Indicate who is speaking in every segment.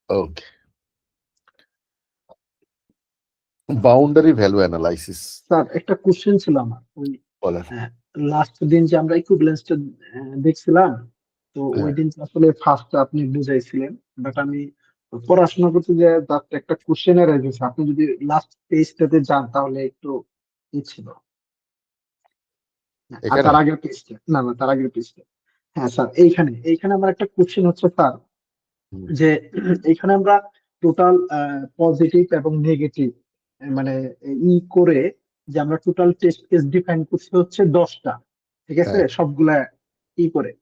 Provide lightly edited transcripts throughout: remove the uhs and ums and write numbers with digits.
Speaker 1: ওকে, boundary value analysis
Speaker 2: sir একটা question ছিল আমার ওই
Speaker 1: বলেন।
Speaker 2: লাস্ট দিন যে আমরা ইকুইভ্যালেন্সটা দেখছিলাম, তো ওই
Speaker 1: হ্যাঁ,
Speaker 2: দিন তো আসলে ফার্স্ট আপনি বুঝাইছিলেন, বাট আমি পড়াশোনা করতে যে জাস্ট একটা কোশ্চেনের গেছে, আপনি যদি লাস্ট পেজটাতে যান তাহলে একটু ই ছিল। আর
Speaker 1: এখানে
Speaker 2: তার আগের পেজটা, না না তার আগের পেজটা। হ্যাঁ স্যার, এইখানে আমার একটা কোশ্চেন হচ্ছে স্যার,
Speaker 1: হুম,
Speaker 2: যে এখানে আমরা টোটাল পজিটিভ এবং নেগেটিভ মানে করে, যে আমরা টোটাল টেস্ট কেস ডিফাইন করছি হচ্ছে 10টা, ঠিক আছে,
Speaker 1: হ্যাঁ
Speaker 2: সবগুলা করে।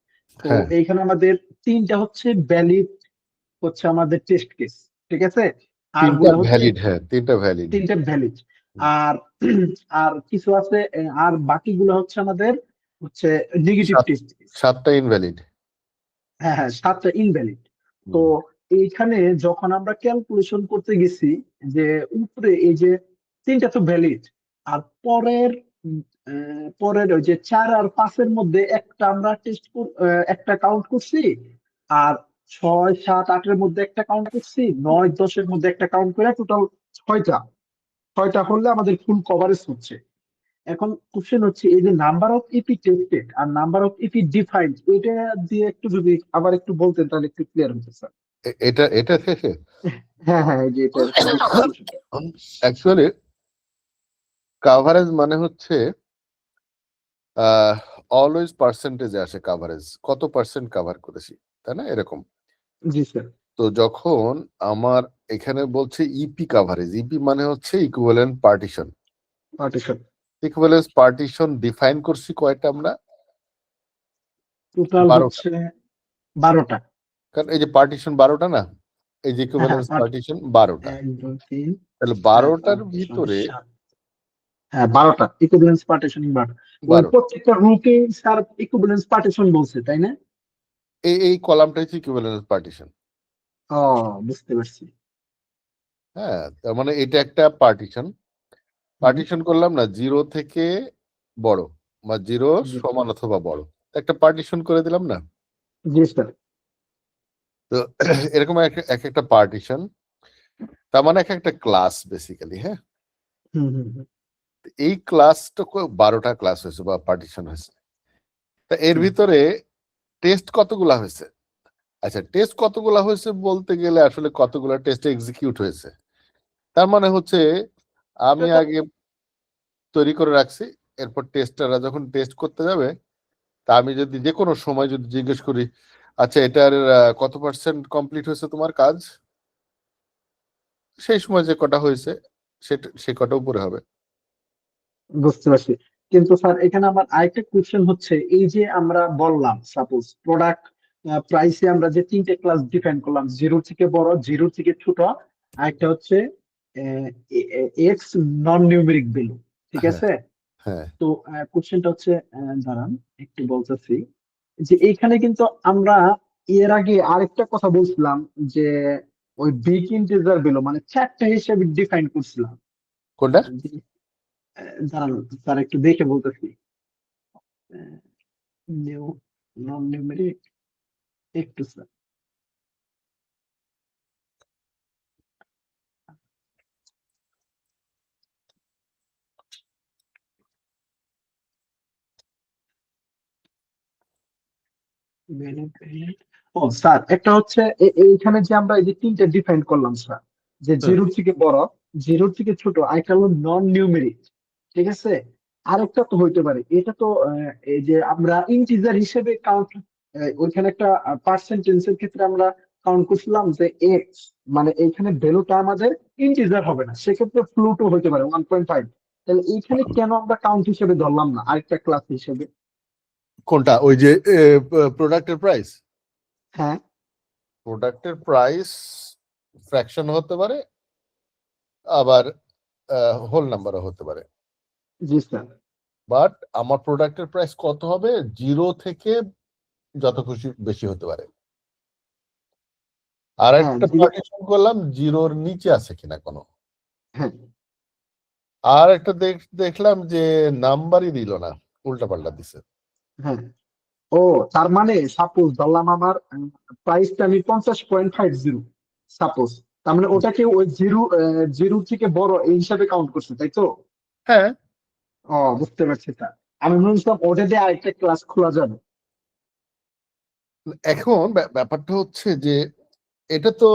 Speaker 2: তো
Speaker 1: হ্যাঁ,
Speaker 2: এইখানে আমাদের 3টা হচ্ছে ভ্যালিড, হচ্ছে আমাদের টেস্ট কেস, ঠিক আছে, আর
Speaker 1: তিনটা
Speaker 2: গুলা হচ্ছে
Speaker 1: ভ্যালিড, হ্যাঁ তিনটা ভ্যালিড।
Speaker 2: 3টা ভ্যালিড। আর আর কিছু আছে, আর বাকিগুলো হচ্ছে আমাদের হচ্ছে নেগেটিভ
Speaker 1: সাত
Speaker 2: টেস্ট কেস।
Speaker 1: সাতটা ইনভ্যালিড।
Speaker 2: হ্যাঁ হ্যাঁ, 7টা ইনভ্যালিড। তো এইখানে যখন আমরা ক্যালকুলেশন করতে গেছি, যে উপরে এই যে 3টা তো ভ্যালিড, আর পরের ওই যে 4 আর 5-এর মধ্যে একটা আমরা একটা কাউন্ট করছি, আর 6, 7, 8-এর মধ্যে একটা কাউন্ট করছি, 9, 10-এর মধ্যে একটা কাউন্ট করে টোটাল 6টা। 6টা হলে আমাদের ফুল কভারেজ হচ্ছে। এখন কোশ্চেন হচ্ছে, এই যে নাম্বার অফ ইপি টেস্টেড আর নাম্বার অফ ইপি ডিফাইন্ড, এটা দিয়ে একটু যদি আবার একটু বলতেন তাহলে একটু ক্লিয়ার হতো স্যার।
Speaker 1: এটা এটা শেষে
Speaker 2: হ্যাঁ হ্যাঁ, এই যে এটা ডিফারেন্সিয়েশনটা।
Speaker 1: অ্যাকচুয়ালি কাভারেজ মানে হচ্ছে অলওয়েজ পার্সেন্টেজে আসে কাভারেজ, কত পার্সেন্ট কাভার করেছি, তাই না এরকম।
Speaker 2: জি স্যার।
Speaker 1: তো যখন আমার এখানে বলছে ইপি কাভারেজ, ইপি মানে হচ্ছে equivalent partition.
Speaker 2: Partition.
Speaker 1: Equivalence partition define করছি কয়টা আমরা?
Speaker 2: টোটাল
Speaker 1: 12টা।
Speaker 2: হচ্ছে 12টা।
Speaker 1: কারণ এই যে পার্টিশন 12টা না, এই যে
Speaker 2: হ্যাঁ হ্যাঁ,
Speaker 1: ইকুইভ্যালেন্স পার্টিশন 12টা।
Speaker 2: 1, 2, 3,
Speaker 1: তাহলে
Speaker 2: 4,
Speaker 1: 12টার
Speaker 2: 5, 6,
Speaker 1: ভিতরে
Speaker 2: 7। হ্যাঁ 12টা ইকুইভ্যালেন্স পার্টিশনিং, 12টা। ওই
Speaker 1: 12,
Speaker 2: প্রত্যেকটা রুকে স্যার ইকুইভ্যালেন্স পার্টিশন বলছে, তাই না?
Speaker 1: এই কলামটা হচ্ছে ইকুইভ্যালেন্স পার্টিশন।
Speaker 2: ও, বুঝতে পারছি।
Speaker 1: হ্যাঁ, তার মানে এটা একটা পার্টিশন।
Speaker 2: হুম,
Speaker 1: পার্টিশন করলাম না, জিরো থেকে বড় বা জিরো
Speaker 2: জি
Speaker 1: সমান অথবা বড়, একটা পার্টিশন করে দিলাম না।
Speaker 2: জি স্যার।
Speaker 1: তো এরকম এক একটা পার্টিশন, তার মানে এক একটা ক্লাস বেসিক্যালি। হ্যাঁ,
Speaker 2: হুম হুম হুম
Speaker 1: এই ক্লাসটা 12টা ক্লাস হয়েছে বা পার্টিশন হয়েছে। তা এর
Speaker 2: হুম।
Speaker 1: ভিতরে টেস্ট কতগুলা হয়েছে? আচ্ছা, টেস্ট কতগুলা হয়েছে বলতে গেলে আসলে কতগুলা টেস্ট এক্সিকিউট হয়েছে, তার মানে হচ্ছে আমি
Speaker 2: সেটা
Speaker 1: আগে তৈরি করে রাখছি, এরপর টেস্টাররা যখন টেস্ট করতে যাবে, তা আমি যদি যে কোনো সময় যদি জিজ্ঞেস করি, আচ্ছা এটার কত পার্সেন্ট কমপ্লিট হয়েছে তোমার কাজ, সেই সময় যে কটা হয়েছে সেটা সে কটা উপরে হবে।
Speaker 2: বুঝতে পারছি। কিন্তু স্যার এখানে আমার আরেকটা কোশ্চেন হচ্ছে, এই যে আমরা বললাম সাপোজ প্রোডাক্ট প্রাইসে আমরা যে 3টে ক্লাস ডিফাইন করলাম, জিরো থেকে বড়, জিরো থেকে ছোট, আরেকটা হচ্ছে এক্স নন নিউমেরিক ভ্যালু, ঠিক
Speaker 1: হ্যাঁ
Speaker 2: আছে।
Speaker 1: হ্যাঁ
Speaker 2: তো কোশ্চেনটা হচ্ছে, দাঁড়ান একটু বলতেছি, যে এইখানে কিন্তু আমরা এর আগে আরেকটা কথা বলছিলাম, যে ওই বিগ ইন্টিজার ভ্যালু মানে 4টা হিসেবে ডিফাইন করছিলাম।
Speaker 1: কোনটা?
Speaker 2: দাঁড়ান স্যার একটু দেখে বলতেছি। নিউ নন নিউমেরিক, একটু স্যার। ও স্যার, একটা হচ্ছে এইখানে যে আমরা এই যে 3টে ডিফাইন করলাম স্যার, যে
Speaker 1: হুম,
Speaker 2: জিরো থেকে বড়, জিরো থেকে ছোট, আরেকটা হলো নন নিউমেরিক, ঠিক আছে। আরেকটা তো হইতে পারে, এটা তো এই যে আমরা ইন্টিজার হিসেবে কাউন্ট, ওইখানে একটা পার্সেন্টেজের ক্ষেত্রে আমরা কাউন্ট করছিলাম যে এক্স, মানে এইখানে ভ্যালুটা আমাদের ইন্টিজার হবে না, সেক্ষেত্রে ফ্লোটও হইতে পারে 1.5। তাহলে এইখানে কেন আমরা কাউন্ট হিসেবে ধরলাম না আরেকটা ক্লাস হিসেবে?
Speaker 1: কোনটা? ওই যে প্রোডাক্টের প্রাইস।
Speaker 2: হ্যাঁ।
Speaker 1: প্রোডাক্টের প্রাইস ফ্র্যাকশন হতে পারে, আবার হোল নাম্বারও হতে পারে।
Speaker 2: জি স্যার।
Speaker 1: বাট আমার প্রোডাক্টের প্রাইস কত হবে? জিরো থেকে যত খুশি বেশি হতে পারে। আর
Speaker 2: হ্যাঁ
Speaker 1: একটা
Speaker 2: জিরো।
Speaker 1: পার্টিশন করলাম জিরোর নিচে আছে কিনা কোনো।
Speaker 2: হ্যাঁ
Speaker 1: আর একটা দেখলাম যে নাম্বারই দিল না, উল্টা পাল্টা দিছে।
Speaker 2: হ্যাঁ। ও, তার মানে সাপোজ ধরলাম আমার প্রাইসটা আমি 50.50, সাপোজ, তার মানে ওটাকে ওই জিরো থেকে বড় এই হিসাবে কাউন্ট করছে, তাই তো?
Speaker 1: হ্যাঁ,
Speaker 2: ও, বুঝতে পারছি স্যার। আমি বলছিলাম ওটা দিয়ে আরেকটা ক্লাস খোলা যাবে।
Speaker 1: এখন ব্যাপারটা হচ্ছে যে এটা তো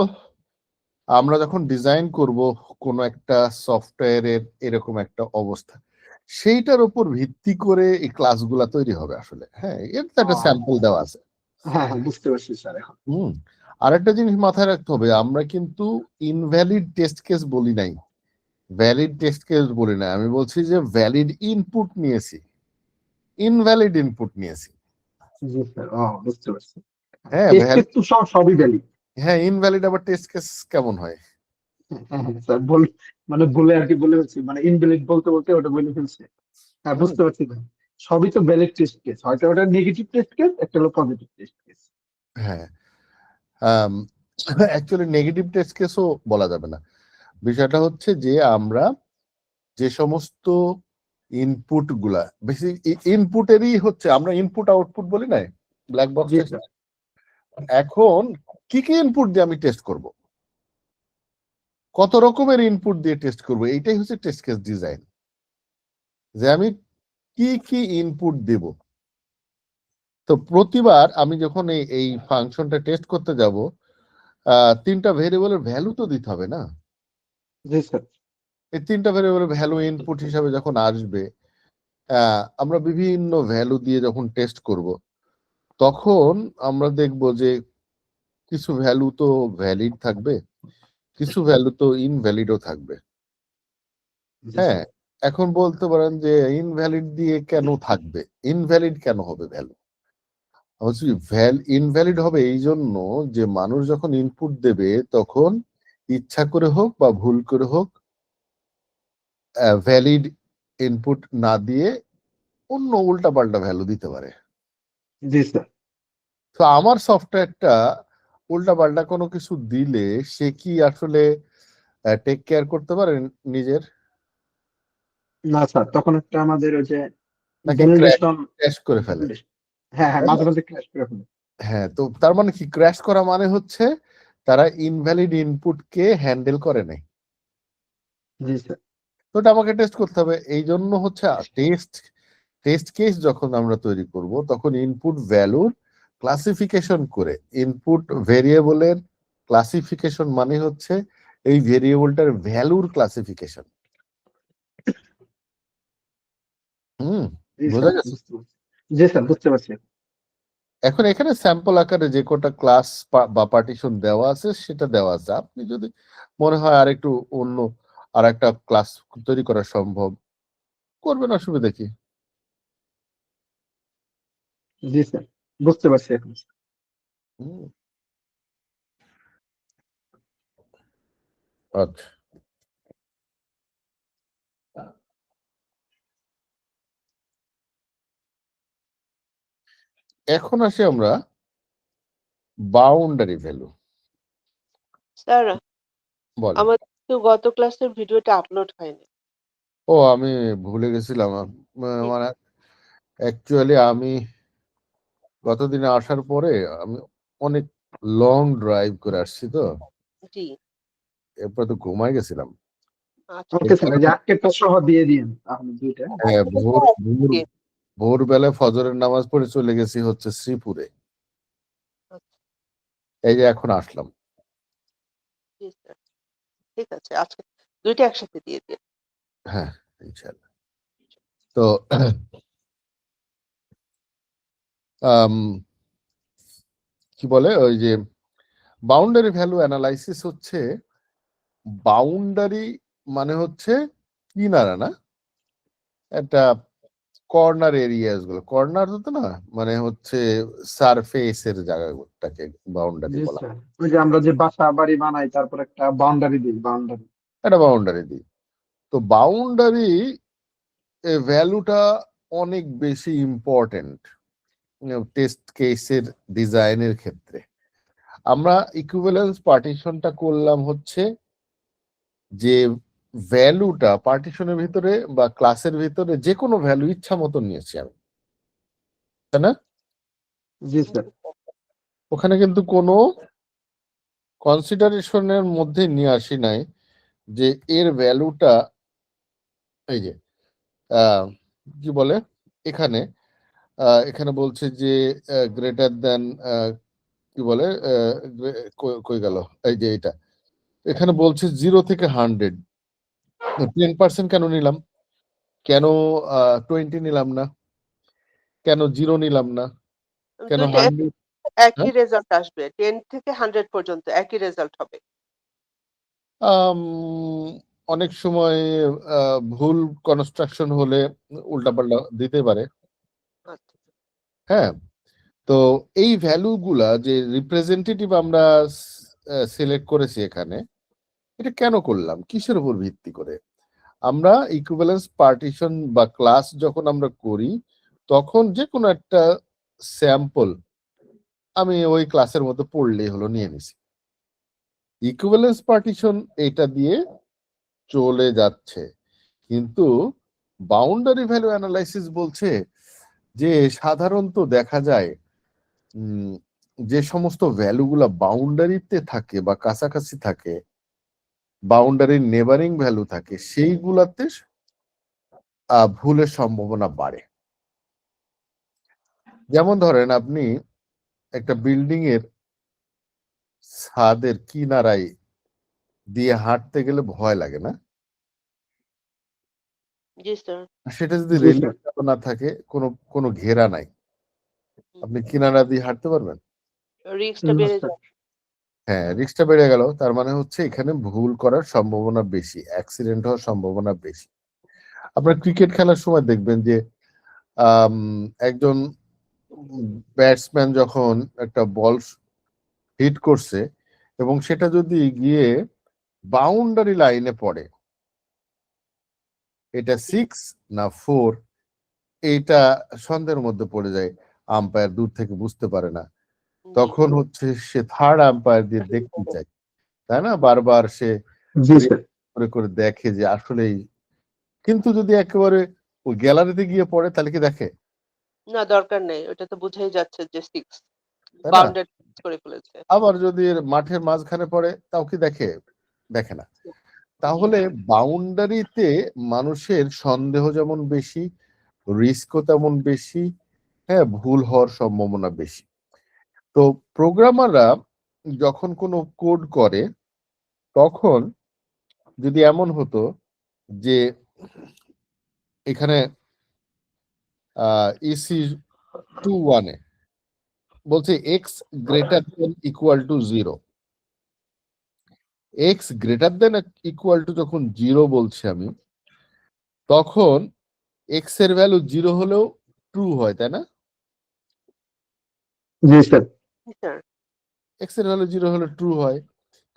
Speaker 1: আমরা যখন ডিজাইন করব কোনো একটা সফটওয়্যারের এরকম একটা অবস্থা, সেইটার উপর ভিত্তি করে এই ক্লাসগুলা তৈরি হবে আসলে। হ্যাঁ, এর তো একটা
Speaker 2: ও,
Speaker 1: স্যাম্পল দেওয়া আছে।
Speaker 2: হ্যাঁ হ্যাঁ, বুঝতে পারছি স্যার এখন।
Speaker 1: হুম। আরেকটা জিনিস মাথায় রাখতে হবে, আমরা কিন্তু ইনভ্যালিড টেস্ট কেস বলি নাই, ভ্যালিড টেস্ট কেস বলি নাই, আমি বলছি যে ভ্যালিড ইনপুট নিয়েছি, ইনভ্যালিড ইনপুট নিয়েছি।
Speaker 2: জি স্যার, ও বুঝতে পারছি।
Speaker 1: হ্যাঁ,
Speaker 2: টেস্ট কেস তো সবই ভ্যালিড।
Speaker 1: হ্যাঁ, ইনভ্যালিড আবার টেস্ট কেস কেমন হয়?
Speaker 2: হ্যাঁ হ্যাঁ স্যার, মানে বলে আর কি বলে ফেলছি, মানে ইনভ্যালিড বলতে বলতে ওটা বলে ফেলছে। হ্যাঁ,
Speaker 1: হুম,
Speaker 2: বুঝতে পারছি ভাই। সবই তো ভ্যালিড টেস্ট কেস, হয়তো ওটা নেগেটিভ টেস্ট কেস, একটা হলো পজিটিভ টেস্ট কেস।
Speaker 1: হ্যাঁ। অ্যাকচুয়ালি নেগেটিভ টেস্ট কেসও বলা যাবে না। বিষয়টা হচ্ছে যে আমরা যে সমস্ত ইনপুট গুলা, বেশি ইনপুটেরই হচ্ছে, আমরা ইনপুট আউটপুট বলি না, ব্ল্যাক বক্স
Speaker 2: জি
Speaker 1: টেস্ট।
Speaker 2: স্যার।
Speaker 1: এখন কি কি ইনপুট দিয়ে আমি টেস্ট করব, কত রকমের ইনপুট দিয়ে টেস্ট করব, এইটাই হচ্ছে টেস্ট কেস ডিজাইন, যে আমি কি কি ইনপুট দেব। তো প্রতিবার আমি যখন এই ফাংশনটা টেস্ট করতে যাব, তিনটা ভেরিয়েবলের ভ্যালু তো দিতে হবে না?
Speaker 2: জি স্যার।
Speaker 1: এই তিনটা ভেরিয়েবলের ভ্যালু ইনপুট হিসাবে যখন আসবে, আমরা বিভিন্ন ভ্যালু দিয়ে যখন টেস্ট করব, তখন আমরা দেখব যে কিছু ভ্যালু তো ভ্যালিড থাকবে, কিছু ভ্যালু তো ইনভ্যালিডও থাকবে।
Speaker 2: জি
Speaker 1: হ্যাঁ,
Speaker 2: স্যার।
Speaker 1: এখন বলতে পারেন যে ইনভ্যালিড দিয়ে কেন থাকবে, ইনভ্যালিড কেন হবে ভ্যালু? অবশ্যই ইনভ্যালিড হবে এই জন্য যে মানুষ যখন ইনপুট দেবে তখন ইচ্ছা করে হোক বা ভুল করে হোক ভ্যালিড ইনপুট না দিয়ে অন্য উল্টা পাল্টা ভ্যালু দিতে পারে।
Speaker 2: জি স্যার।
Speaker 1: তো আমার সফটওয়্যারটা উল্টা পাল্টা কোনো কিছু দিলে সে কি আসলে টেক কেয়ার করতে পারে নিজের,
Speaker 2: না স্যার, তখন একটা আমাদের ওই যে
Speaker 1: নাকি
Speaker 2: ভ্যালিডেশন।
Speaker 1: ক্র্যাশ করে ফেলে?
Speaker 2: হ্যাঁ হ্যাঁ,
Speaker 1: তাই না?
Speaker 2: মাঝে মাঝে ক্র্যাশ করে ফেলে।
Speaker 1: হ্যাঁ, তো তার মানে কি, ক্র্যাশ করা মানে হচ্ছে তারা ইনভ্যালিড ইনপুটকে হ্যান্ডেল করে নাই।
Speaker 2: জি স্যার।
Speaker 1: তো এটা আমাকে টেস্ট করতে হবে, এই জন্য হচ্ছে টেস্ট কেস যখন আমরা তৈরি করব তখন ইনপুট ভ্যালুর ক্লাসিফিকেশন করে, ইনপুট ভেরিয়েবলের ক্লাসিফিকেশন মানে হচ্ছে এই ভেরিয়েবলটার ভ্যালুর ক্লাসিফিকেশন। হুম,
Speaker 2: জি
Speaker 1: বোঝা
Speaker 2: স্যার,
Speaker 1: গেছে?
Speaker 2: বুঝতে পারছি। জি স্যার, বুঝতে পারছি।
Speaker 1: এখন এখানে স্যাম্পল আকারে যে কটা ক্লাস বা পার্টিশন দেওয়া আছে সেটা দেওয়া আছে, আপনি যদি মনে হয় আর একটু অন্য আর একটা ক্লাস তৈরি করা সম্ভব, করবেন, অসুবিধা কি?
Speaker 2: জি স্যার, বুঝতে পারছি এখন।
Speaker 1: হুম, আচ্ছা। এখন আসি আমরা বাউন্ডারি ভ্যালু।
Speaker 3: স্যার,
Speaker 1: বলেন।
Speaker 3: আমার তো গত ক্লাসের ভিডিওটা আপলোড হয়নি।
Speaker 1: ও, আমি ভুলে গেছিলাম।
Speaker 3: জি
Speaker 1: মানে অ্যাকচুয়ালি আমি গতদিনে আসার পরে আমি অনেক লং ড্রাইভ করে আসছি, তো
Speaker 3: জি।
Speaker 1: এরপর তো ঘুমাই গেছিলাম।
Speaker 3: আচ্ছা।
Speaker 2: ওকে
Speaker 1: এই
Speaker 2: স্যার, ওই যে
Speaker 1: কারণে
Speaker 2: আজকেরটা সহ দিয়ে দিন আপনি দুইটা।
Speaker 1: হ্যাঁ,
Speaker 3: আজকে স্যার আজকে
Speaker 1: ভোরবেলা ফজরের নামাজ পড়ে চলে গেছি হচ্ছে শ্রীপুরে,
Speaker 3: আচ্ছা,
Speaker 1: এই যে এখন আসলাম।
Speaker 3: জি স্যার, ঠিক আছে, আজকে দুইটা একসাথে দিয়ে দিন।
Speaker 1: হ্যাঁ, ইনশাল্লাহ। তো আম, কি বলে ওই যে বাউন্ডারি ভ্যালু অ্যানালাইসিস হচ্ছে, বাউন্ডারি মানে হচ্ছে কিনারা না, একটা কর্নার এরিয়াস গুলো, কর্নার হতো না, মানে হচ্ছে সারফেসের জায়গাটাকে বাউন্ডারি
Speaker 2: জি
Speaker 1: বলা
Speaker 2: স্যার,
Speaker 1: হয়।
Speaker 2: ওই যে আমরা যে বাসা বাড়ি বানাই তারপর একটা বাউন্ডারি দিই, বাউন্ডারি।
Speaker 1: এটা বাউন্ডারি দিই। তো বাউন্ডারি ভ্যালুটা অনেক বেশি ইম্পর্টেন্ট টেস্ট কেসের ডিজাইনের ক্ষেত্রে। আমরা ইকুইভ্যালেন্স পার্টিশনটা করলাম হচ্ছে যে ভ্যালুটা পার্টিশনের ভিতরে বা ক্লাসের ভিতরে যে কোনো ভ্যালু ইচ্ছা মতো নিয়েছি আমি, তাই না?
Speaker 2: জি স্যার।
Speaker 1: ওখানে কিন্তু কোনো কনসিডারেশনের মধ্যে নিয়ে আসি নাই যে এর ভ্যালুটা এই যে কি বলে এখানে এখানে বলছে যে গ্রেটার দেন কি বলে কই গেল এই যে এটা এখানে বলছে 0 থেকে 100 10% কেন নিলাম, কেন 20 নিলাম না, কেন 0 নিলাম না, কেন
Speaker 3: দুইটা
Speaker 1: 100?
Speaker 3: একই রেজাল্ট আসবে। 10 থেকে 100 পর্যন্ত একই রেজাল্ট হবে।
Speaker 1: আম, অনেক সময় ভুল কনস্ট্রাকশন হলে উল্টাপাল্টা দিতে পারে।
Speaker 3: আচ্ছা।
Speaker 1: হ্যাঁ, তো এই ভ্যালুগুলা যে রিপ্রেজেন্টেটিভ আমরা সিলেক্ট করেছি এখানে, এটা কেন করলাম, কিসের উপর ভিত্তি করে? আমরা ইকুইভ্যালেন্স পার্টিশন বা ক্লাস যখন আমরা করি তখন যে কোনো একটা স্যাম্পল আমি ওই ক্লাসের মধ্যে পড়লেই হলো নিয়ে নিছি। ইকুইভ্যালেন্স পার্টিশন এটা দিয়ে চলে যাচ্ছে, কিন্তু বাউন্ডারি ভ্যালু অ্যানালাইসিস বলছে যে সাধারণত দেখা যায় যে সমস্ত ভ্যালুগুলা বাউন্ডারিতে থাকে বা কাছাকাছি থাকে, বাউন্ডারির নেবারিং ভ্যালু থাকে, সেইগুলাতে ভুলের সম্ভাবনা বাড়ে। যেমন ধরেন আপনি একটা বিল্ডিং এর ছাদের কিনারায় দিয়ে হাঁটতে গেলে ভয় লাগে না?
Speaker 3: জি স্যার।
Speaker 1: সেটা যদি
Speaker 2: জি
Speaker 1: রেলিং
Speaker 2: স্যার।
Speaker 1: না থাকে, কোনো ঘেরা নাই, আপনি কিনারা দিয়ে হাঁটতে পারবেন?
Speaker 3: রিস্কটা
Speaker 2: না
Speaker 3: বেড়ে
Speaker 2: স্যার।
Speaker 3: যায়।
Speaker 1: হ্যাঁ, রিস্কটা বেড়ে গেল। তার মানে হচ্ছে এখানে ভুল করার সম্ভাবনা বেশি, অ্যাক্সিডেন্ট হওয়ার সম্ভাবনা বেশি। আপনার ক্রিকেট খেলার সময় দেখবেন যে একজন ব্যাটসম্যান যখন একটা বল হিট করছে এবং সেটা যদি গিয়ে বাউন্ডারি লাইনে পড়ে, এটা 6 না 4 এইটা সন্দেহের মধ্যে পড়ে যায়, আম্পায়ার দূর থেকে বুঝতে পারে না।
Speaker 3: জি।
Speaker 1: তখন হচ্ছে সে থার্ড আম্পায়ার দিয়ে দেখতে চায়, তাই না? বারবার সে
Speaker 2: জি স্যার।
Speaker 1: করে করে দেখে যে আসলেই, কিন্তু যদি একেবারে ওই গ্যালারিতে গিয়ে পড়ে তাহলে কি দেখে?
Speaker 3: না দরকার নেই। ওটা তো বুঝাই যাচ্ছে যে 6
Speaker 1: তাই না?
Speaker 3: বাউন্ডারি করে ফেলেছে।
Speaker 1: আবার যদি মাঠের মাঝখানে পড়ে তাও কি দেখে? দেখে না।
Speaker 3: জি।
Speaker 1: তাহলে বাউন্ডারিতে মানুষের সন্দেহ যেমন বেশি, রিস্কও তেমন বেশি, হ্যাঁ, ভুল হওয়ার সম্ভাবনা বেশি। তো প্রোগ্রামাররা যখন কোনো কোড করে তখন যদি এমন হতো যে এখানে ইসি 2 1 বলছে x greater than equal to 0, x greater than equal two যখন 0 বলছি আমি, তখন এক্স এর ভ্যালু 0 হলেও ট্রু হয়, তাই না?
Speaker 2: জি স্যার।
Speaker 3: জি স্যার।
Speaker 1: এক্স এর ভ্যালু 0 হলে ট্রু হয়,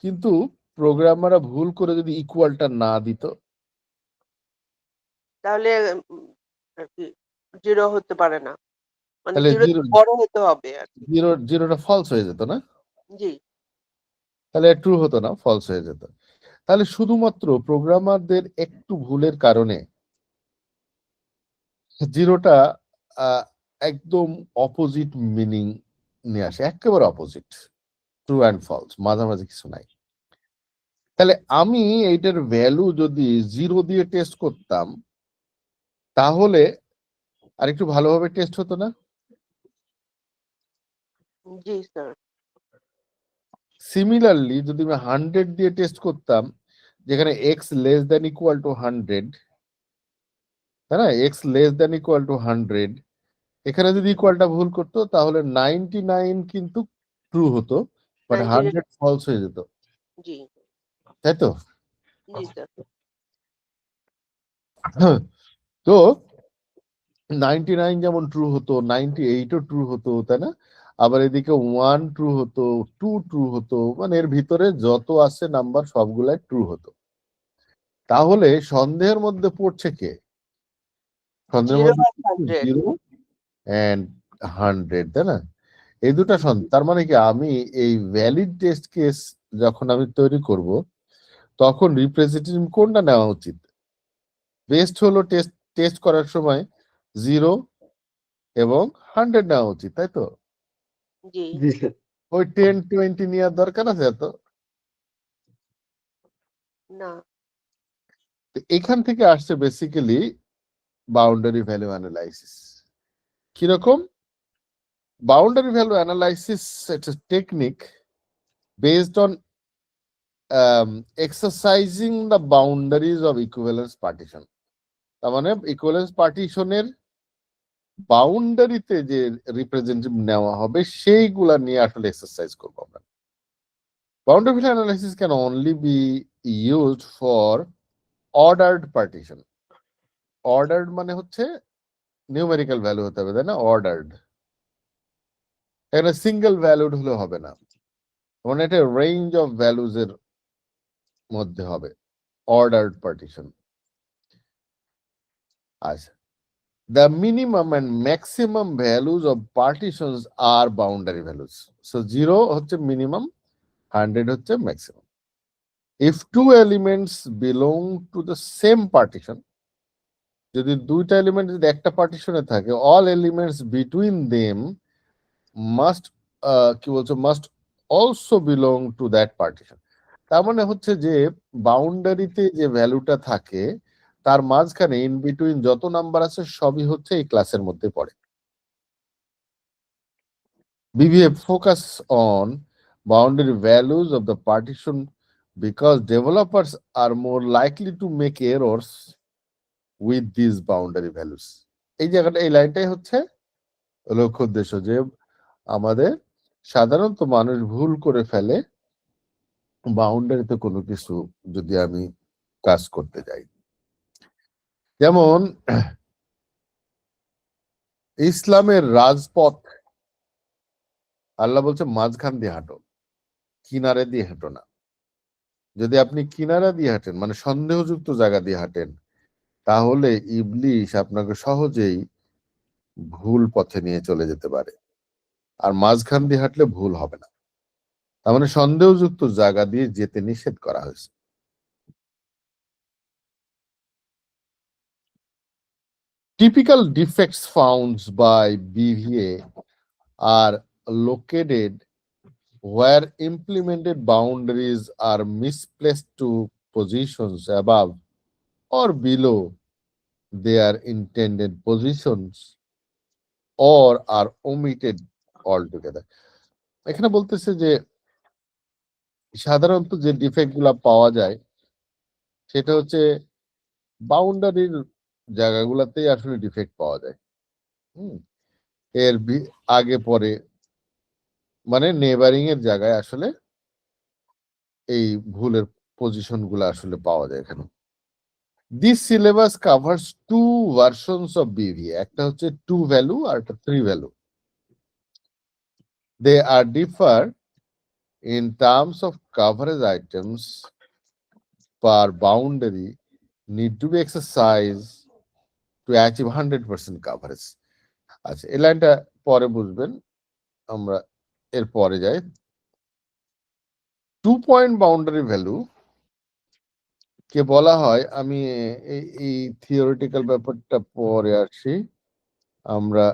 Speaker 1: কিন্তু প্রোগ্রামাররা ভুল করে যদি ইকুয়ালটা না দিত,
Speaker 3: তাহলে আরকি 0 হতে পারে না। মানে
Speaker 1: তাহলে
Speaker 3: 0 থেকে বড় হতে হবে আরকি।
Speaker 1: জিরোটা ফলস হয়ে যেত না?
Speaker 3: জি।
Speaker 1: তাহলে ট্রু হতো না, ফলস হয়ে যেত। তাহলে শুধুমাত্র প্রোগ্রামারদের একটু ভুলের কারণে জিরোটা একদম অপোজিট মিনিং নিয়ে আসে, একেবারে অপোজিট, ট্রু অ্যান্ড ফলস, মাঝামাঝি কিছু নাই। তাহলে আমি এইটার ভ্যালু যদি 0 দিয়ে টেস্ট করতাম তাহলে আরেকটু ভালোভাবে টেস্ট হতো না?
Speaker 3: জি স্যার।
Speaker 1: সিমিলারলি যদি আমি 100 দিয়ে টেস্ট করতাম, যেখানে x less than equal to 100, তাই না? X less than equal to 100, এখানে যদি ইকুয়ালটা ভুল করতো তাহলে 99 কিন্তু ট্রু হতো, বাট
Speaker 3: 99
Speaker 1: 100 ফলস হয়ে যেত,
Speaker 3: জি।
Speaker 1: তাই তো?
Speaker 3: জি স্যার।
Speaker 1: তো 99 যেমন ট্রু হতো, 98ও ট্রু হতো, তাই না? আবার এদিকে 1 ট্রু হতো, 2 ট্রু হতো, মানে এর ভিতরে যত আছে নাম্বার সবগুলাই ট্রু হতো। তাহলে সন্দেহের মধ্যে পড়ছে কে? সন্দেহের
Speaker 3: 0
Speaker 1: মধ্যে
Speaker 3: আর 100
Speaker 1: 0 এন্ড 100, তাই না? এই দুটা তার মানে কি আমি এই ভ্যালিড টেস্ট কেস যখন আমি তৈরি করব তখন রিপ্রেজেন্টেটিভ কোনটা নেওয়া উচিত? বেস্ট হলো টেস্ট টেস্ট করার সময় 0 এবং 100 নেওয়া উচিত, তাই তো?
Speaker 3: জি।
Speaker 2: জি স্যার।
Speaker 1: ওই 10 20 নেওয়ার দরকার আছে এত?
Speaker 3: না।
Speaker 1: তো এখান থেকে আসছে বেসিক্যালি বাউন্ডারি ভ্যালু অ্যানালাইসিস। কিরকম? বাউন্ডারি ভ্যালু অ্যানালাইসিস একটা technique based on exercising the boundaries of equivalence partition. তার মানে ইকুইভ্যালেন্স পার্টিশনের বাউন্ডারিতে যে রিপ্রেজেন্টেটিভ নেওয়া হবে সেইগুলা নিয়ে আসলে এক্সারসাইজ করবো আমরা। Boundary value analysis can only be used for ordered partition. Ordered মানে হচ্ছে নিউমেরিক্যাল ভ্যালু হতে হবে, তাই না? অর্ডার্ড, এখানে সিঙ্গেল ভ্যালুড হলে হবে না, মানে এটা রেঞ্জ অফ ভ্যালুজ এর মধ্যে হবে অর্ডার্ড পার্টিশন। আচ্ছা, the minimum and maximum values of partitions are boundary values. So 0 হচ্ছে minimum, 100 হচ্ছে maximum. If two elements belong to the same partition, যদি দুইটা এলিমেন্ট যদি একটা পার্টিশনে থাকে, all elements between them must কি বলছো must also belong to that partition. তার মানে হচ্ছে যে বাউন্ডারিতে যে ভ্যালুটা থাকে তার মাঝখানে ইন বিটুইন যত নাম্বার আছে সবই হচ্ছে এই ক্লাসের মধ্যে পড়ে। BVA focus on boundary values of the partition because developers are more likely to make errors with these boundary values. এই জায়গাটা, এই লাইনটাই হচ্ছে লক্ষ্য উদ্দেশ্য, যে আমাদের সাধারণত মানুষ ভুল করে ফেলে বাউন্ডারিতে কোনো কিছু যদি আমি কাজ করতে যাই। যেমন ইসলামের রাজপথ, আল্লাহ বলছে মাঝখান দিয়ে হাঁটো, কিনারে দিয়ে হেঁটো না। যদি আপনি কিনারা দিয়ে হাঁটেন মানে সন্দেহযুক্ত জায়গা দিয়ে হাঁটেন, তাহলে ইবলিশ আপনাকে সহজেই ভুল পথে নিয়ে চলে যেতে পারে। আর মাঝখান দিয়ে হাঁটলে ভুল হবে না, তার মানে সন্দেহযুক্ত জায়গা দিয়ে যেতে নিষেধ করা হয়েছে। Typical defects found by BVA are located where implemented boundaries are misplaced to positions above or below their intended positions or are omitted altogether. এখানে বলতেছে যে সাধারণত যে ডিফেক্ট গুলা পাওয়া যায় সেটা হচ্ছে বাউন্ডারির জায়গাগুলাতেই আসলে ডিফেক্ট পাওয়া যায়। এর আগে পরে মানে নেবারিং এর জায়গায় আসলে এই ভুলের পজিশন গুলো আসলে পাওয়া যায় এখানে। This syllabus covers two versions of BVA, একটা হচ্ছে 2 value আর একটা 3 value. They are differ in terms of coverage items per boundary need to be exercised to achieve 100% coverage. আচ্ছা, এই লাইনটা পরে বুঝবেন, আমরা এর পরে যাই। 2 পয়েন্ট বাউন্ডারি ভ্যালু কে বলা হয়, আমি এই থিওরিটিক্যাল ব্যাপারটা পরে আসি, আমরা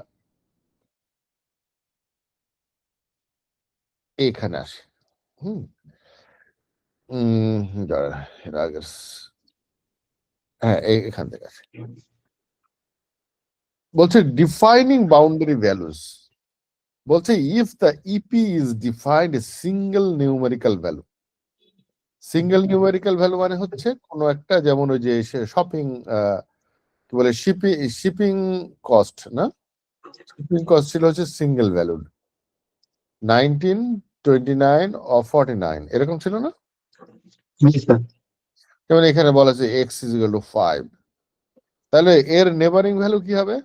Speaker 1: এখানে আসি। হ্যাঁ, এখান থেকে আসি। বলছে ডিফাইনিং বাউন্ডারি ভ্যালুস, বলছে if the EP is defined a single numerical value. Single numerical value মানে হচ্ছে কোনো একটা, যেমন ওই যে শপিং কি বলে শিপিং কস্ট, না শিপিং কস্ট ছিল হচ্ছে সিঙ্গেল ভ্যালু 19, 29 ও 49 এরকম ছিল না? যেমন এখানে বলা আছে x is equal to 5, তাহলে এর নেবারিং ভ্যালু কি হবে?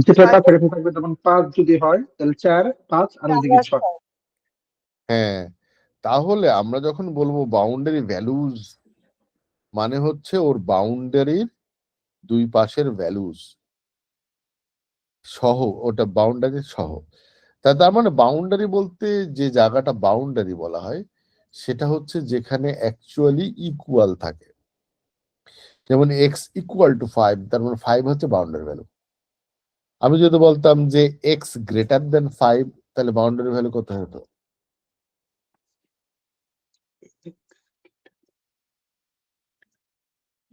Speaker 2: যেটা কাছাকাছি থাকবে, তখন 5 যদি হয় তাহলে 4, 5 আর ওইদিকে 6।
Speaker 1: হ্যাঁ, তাহলে আমরা যখন বলবো বাউন্ডারি ভ্যালুজ মানে হচ্ছে ওর বাউন্ডারির দুই পাশের ভ্যালুজ সহ, ওটা বাউন্ডারি সহ। তার মানে বাউন্ডারি বলতে যে জায়গাটা বাউন্ডারি বলা হয় সেটা হচ্ছে যেখানে অ্যাকচুয়ালি ইকুয়াল থাকে। যেমন x ইকুয়াল টু 5, তার মানে 5 হচ্ছে বাউন্ডারি ভ্যালু। আমি যদি বলতাম যে x গ্রেটার দেন 5, তাহলে বাউন্ডারি ভ্যালু কত হতো?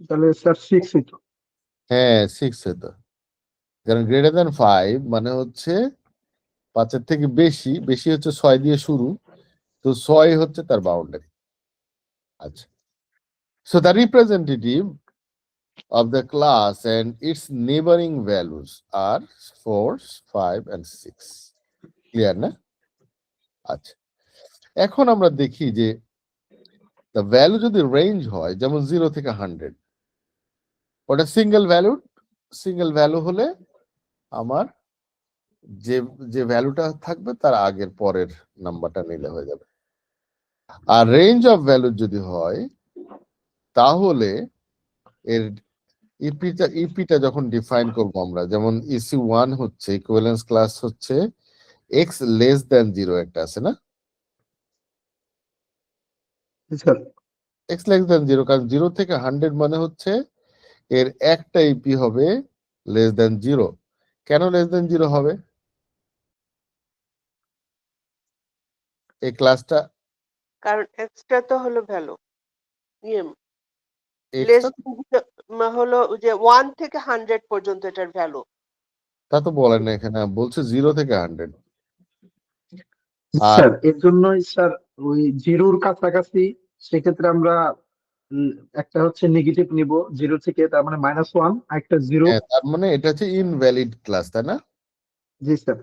Speaker 2: তাহলে স্যার 6 হইতো।
Speaker 1: হ্যাঁ 6 হতো, কারণ গ্রেটার দ্যান 5 মানে হচ্ছে 5-এর থেকে বেশি, বেশি হচ্ছে 6 দিয়ে শুরু, তো 6 হচ্ছে তার বাউন্ডারি। আচ্ছা, so the representative of the class and its neighboring values are 4, 5 and 6. Clear না? আচ্ছা, এখন আমরা দেখি যে the ভ্যালু যদি রেঞ্জ হয়, যেমন 0 থেকে 100, ওটা সিঙ্গেল ভ্যালু হলে আমার যে যে ভ্যালুটা থাকবে তার আগের পরের নাম্বারটা নিলে হয়ে যাবে। আর রেঞ্জ অফ ভ্যালু যদি হয়, তাহলে এর ইপিটা যখন ডিফাইন করবো আমরা, যেমন EC1 হচ্ছে ইকুইভ্যালেন্স ক্লাস হচ্ছে x লেস দ্যান 0 একটা আছে না,
Speaker 2: স্যার
Speaker 1: x লেস দ্যান 0, কারণ 0 থেকে 100 মানে হচ্ছে এর একটা ইপি হবে লেস দ্যান 0। কেন লেস দ্যান 0 হবে? এই ক্লাসটা
Speaker 3: কারণ এক্সট্রা তো হলো ভ্যালু ইএম লেস
Speaker 1: এক্সট্রা
Speaker 3: হলো যে 1 থেকে 100 পর্যন্ত এটার ভ্যালু।
Speaker 1: তা তো বলেন না এখানে, বলছে 0 থেকে 100। আর
Speaker 2: স্যার এর জন্যই স্যার ওই জিরোর কাছাকাছি, সেক্ষেত্রে আমরা একটা হচ্ছে নেগেটিভ নিব 0 থেকে, তার মানে -1, আর একটা 0।
Speaker 1: হ্যাঁ, তার মানে এটা হচ্ছে ইনভ্যালিড ক্লাস, তাই না?
Speaker 2: জি স্যার।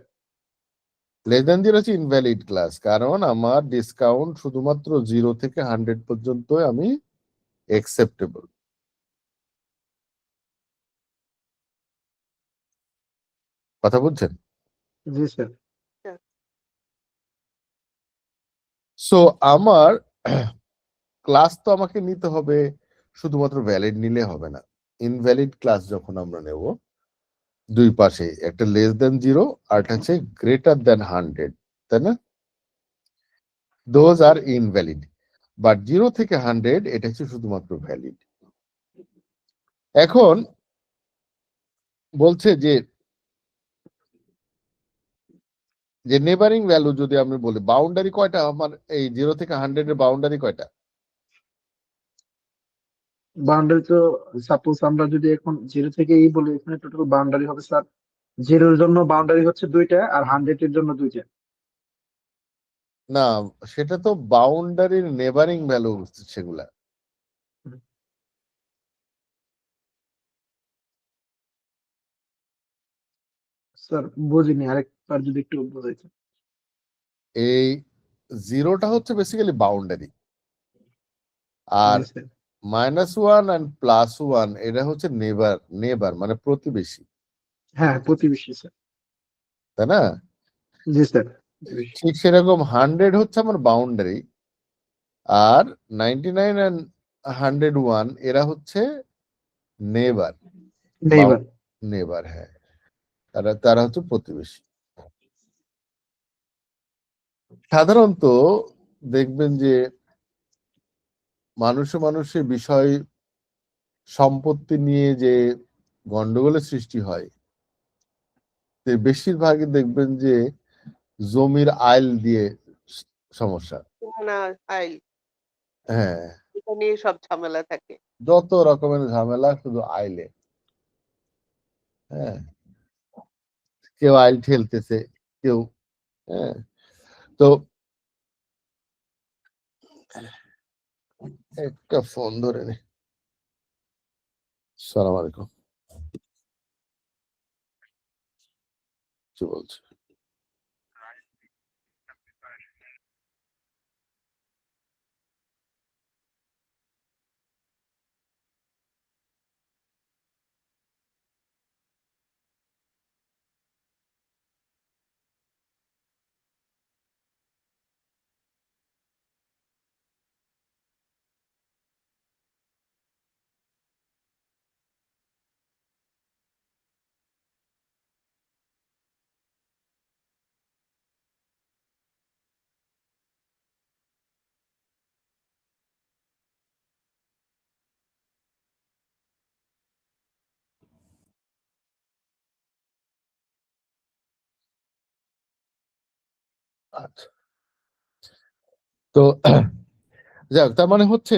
Speaker 1: লেস দ্যান 0 হচ্ছে ইনভ্যালিড ক্লাস, কারণ আমার ডিসকাউন্ট শুধুমাত্র 0 থেকে 100 পর্যন্ত আমি অ্যাকসেপ্টেবল। কথা বুঝছেন?
Speaker 2: জি স্যার।
Speaker 1: সো আমার ক্লাস তো আমাকে নিতে হবে, শুধুমাত্র ভ্যালিড নিলে হবে না। ইনভ্যালিড ক্লাস যখন আমরা নেব, দুই পাশে একটা লেস দ্যান 0 আর একটা হচ্ছে গ্রেটার দ্যান 100, তাই না? দোজ আর ইনভ্যালিড, বাট 0 থেকে 100 এটা হচ্ছে শুধুমাত্র ভ্যালিড। এখন বলছে যে নেবারিং ভ্যালু যদি আমি বলি, বাউন্ডারি কয়টা আমার এই 0 থেকে 100 এর বাউন্ডারি কয়টা?
Speaker 2: বাউন্ডারি তো সাপোজ আমরা যদি এখন 0 থেকে এই বলি, এখানে টোটাল বাউন্ডারি হবে স্যার, 0 এর জন্য বাউন্ডারি হচ্ছে 2টা আর 100 এর জন্য 2টা।
Speaker 1: না, সেটা তো বাউন্ডারির নেবারিং ভ্যালু সেগুলা।
Speaker 2: স্যার বুঝিনি, আরেকবার যদি একটু বোঝাইতেন।
Speaker 1: এই 0টা হচ্ছে বেসিক্যালি বাউন্ডারি, আর
Speaker 2: জি স্যার।
Speaker 1: -1 and +1 এটা হচ্ছে নেবার মানে প্রতিবেশী,
Speaker 2: হ্যাঁ প্রতিবেশী স্যার।
Speaker 1: তাই না?
Speaker 2: জি স্যার প্রতিবেশী।
Speaker 1: ঠিক সেরকম 100 হচ্ছে আমার বাউন্ডারি, আর 99 and 101 এরা হচ্ছে নেবার।
Speaker 2: নেইবার।
Speaker 1: নেবার, হ্যাঁ, তারা হচ্ছে প্রতিবেশী। সাধারণত দেখবেন যে মানুষে বিষয় সম্পত্তি নিয়ে যে গন্ডগোলের সৃষ্টি হয়, বেশিরভাগই দেখবেন যে জমির আইল দিয়ে সমস্যা।
Speaker 3: না আইল
Speaker 1: হ্যাঁ,
Speaker 3: এটা নিয়ে সব ঝামেলা থাকে।
Speaker 1: যত রকমের ঝামেলা শুধু আইলে। হ্যাঁ, কেউ আইল ঠেলতেছে, কেউ, হ্যাঁ। তো একটা ফোন ধরে নে। সালাম আলাইকুম, কি বলছে? আচ্ছা, তো যাক, তার মানে হচ্ছে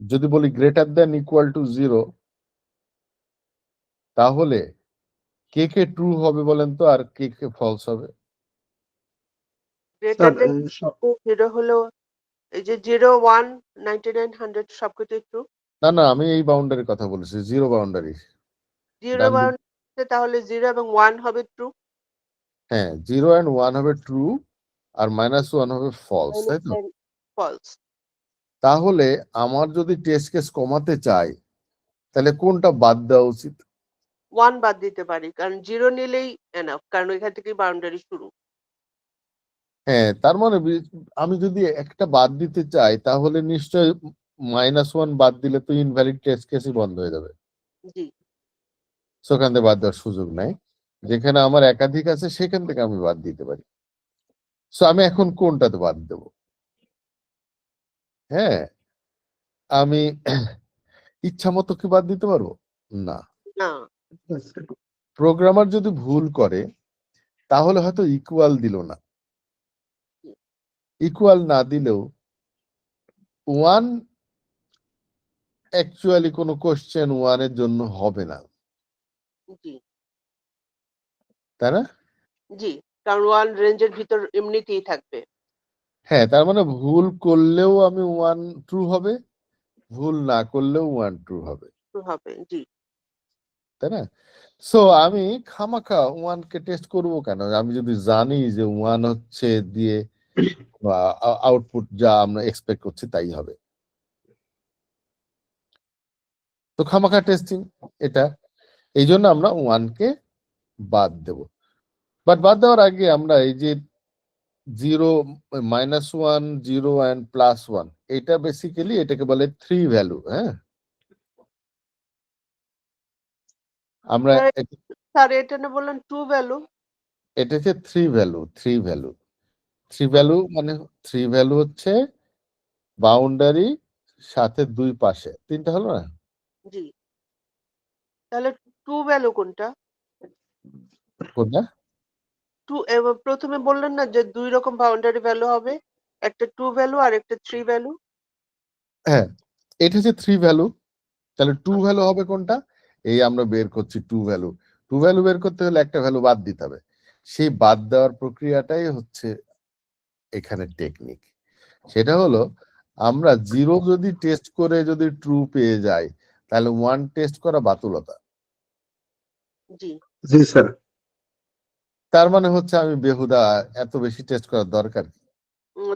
Speaker 1: যদি বলি গ্রেটার দেন ইকুয়াল টু 0, তাহলে কে কে ট্রু হবে বলেন তো, আর কে কে ফলস হবে?
Speaker 3: গ্রেটার
Speaker 2: স্যার
Speaker 3: দেন 0 হলো এই যে 0, 1, 99, 100 সবকিছুই ট্রু।
Speaker 1: না, আমি এই বাউন্ডারির কথা বলেছি, 0 বাউন্ডারি।
Speaker 3: 0 তাহলে 0 এবং 1 হবে ট্রু,
Speaker 1: হ্যাঁ, 0 and 1 হবে ট্রু, আর -1 হবে ফলস, তাই তো?
Speaker 3: ফলস।
Speaker 1: তাহলে আমার যদি টেস্ট কেস কমাতে চাই, তাহলে কোনটা বাদ দেওয়া উচিত?
Speaker 3: 1 বাদ দিতে পারি। কারণ 0 নিলেই এনাফ। কারণ ওইখান থেকেই বাউন্ডারি শুরু।
Speaker 1: হ্যাঁ, তার মানে আমি যদি একটা বাদ দিতে চাই, তাহলে নিশ্চয় -1 বাদ দিলে তো ইনভ্যালিড টেস্ট কেসই বন্ধ হয়ে যাবে।
Speaker 3: জি।
Speaker 1: সেখান থেকে বাদ দেওয়ার সুযোগ নাই। যেখানে আমার একাধিক আছে সেখান থেকে আমি বাদ দিতে পারি। সো আমি এখন কোনটাতে বাদ দেব? হ্যাঁ, আমি ইচ্ছা মতো কি বাদ দিতে পারবো? না।
Speaker 3: না।
Speaker 1: প্রোগ্রামার যদি ভুল করে, তাহলে হয়তো ইকুয়াল দিল না। ইকুয়াল না দিলেও 1 অ্যাকচুয়ালি কোনো কোশ্চেন 1 এর জন্য হবে না,
Speaker 3: জি,
Speaker 1: তাই না?
Speaker 3: জি। কারণ 1 রেঞ্জের ভিতর এমনিতেই থাকবে।
Speaker 1: হ্যাঁ, তার মানে ভুল করলেও আমি 1 ট্রু হবে, ভুল না করলেও 1 ট্রু হবে,
Speaker 3: ট্রু হবে। জি।
Speaker 1: তাই না? সো আমি খামাখা 1 কে টেস্ট করব কেন? আমি যদি জানি যে 1 হচ্ছে দিয়ে বা আউটপুট যা আমরা এক্সপেক্ট করছি তাই হবে। তো খামাখা টেস্টিং এটা। এই জন্য আমরা 1 কে বাদ দেব। বাট বাদ দেওয়ার আগে আমরা এই যে 0, -1, 0 and +1, এটা বেসিক্যালি এটাকে বলে 3 ভ্যালু। হ্যাঁ, আমরা
Speaker 3: স্যার এটা না বললেন 2 ভ্যালু?
Speaker 1: এটা হচ্ছে 3 ভ্যালু, 3 ভ্যালু। 3 ভ্যালু মানে 3 ভ্যালু হচ্ছে বাউন্ডারি সাথে 2 পাশে। 3টা হলো না?
Speaker 3: জি। তাহলে 2 ভ্যালু কোনটা?
Speaker 1: কোনটা?
Speaker 3: 2 প্রথমে বললেন না যে 2 রকম বাউন্ডারি ভ্যালু হবে। একটা 2 ভ্যালু আর একটা 3 ভ্যালু।
Speaker 1: হ্যাঁ, এটা হচ্ছে 3 ভ্যালু। তাহলে 2 ভ্যালু হবে কোনটা? এই আমরা বের করছি 2 ভ্যালু। 2 ভ্যালু বের করতে হলে একটা ভ্যালু বাদ দিতে হবে। সেই বাদ দেওয়ার প্রক্রিয়াটাই হচ্ছে এখানে টেকনিক। সেটা হলো আমরা 0 যদি টেস্ট করে যদি ট্রু পেয়ে যাই, তাহলে 1 টেস্ট করা বাতুলতা।
Speaker 3: জি।
Speaker 2: জি স্যার।
Speaker 1: তার মানে হচ্ছে আমি বেহুদা এত বেশি টেস্ট করার দরকার কি?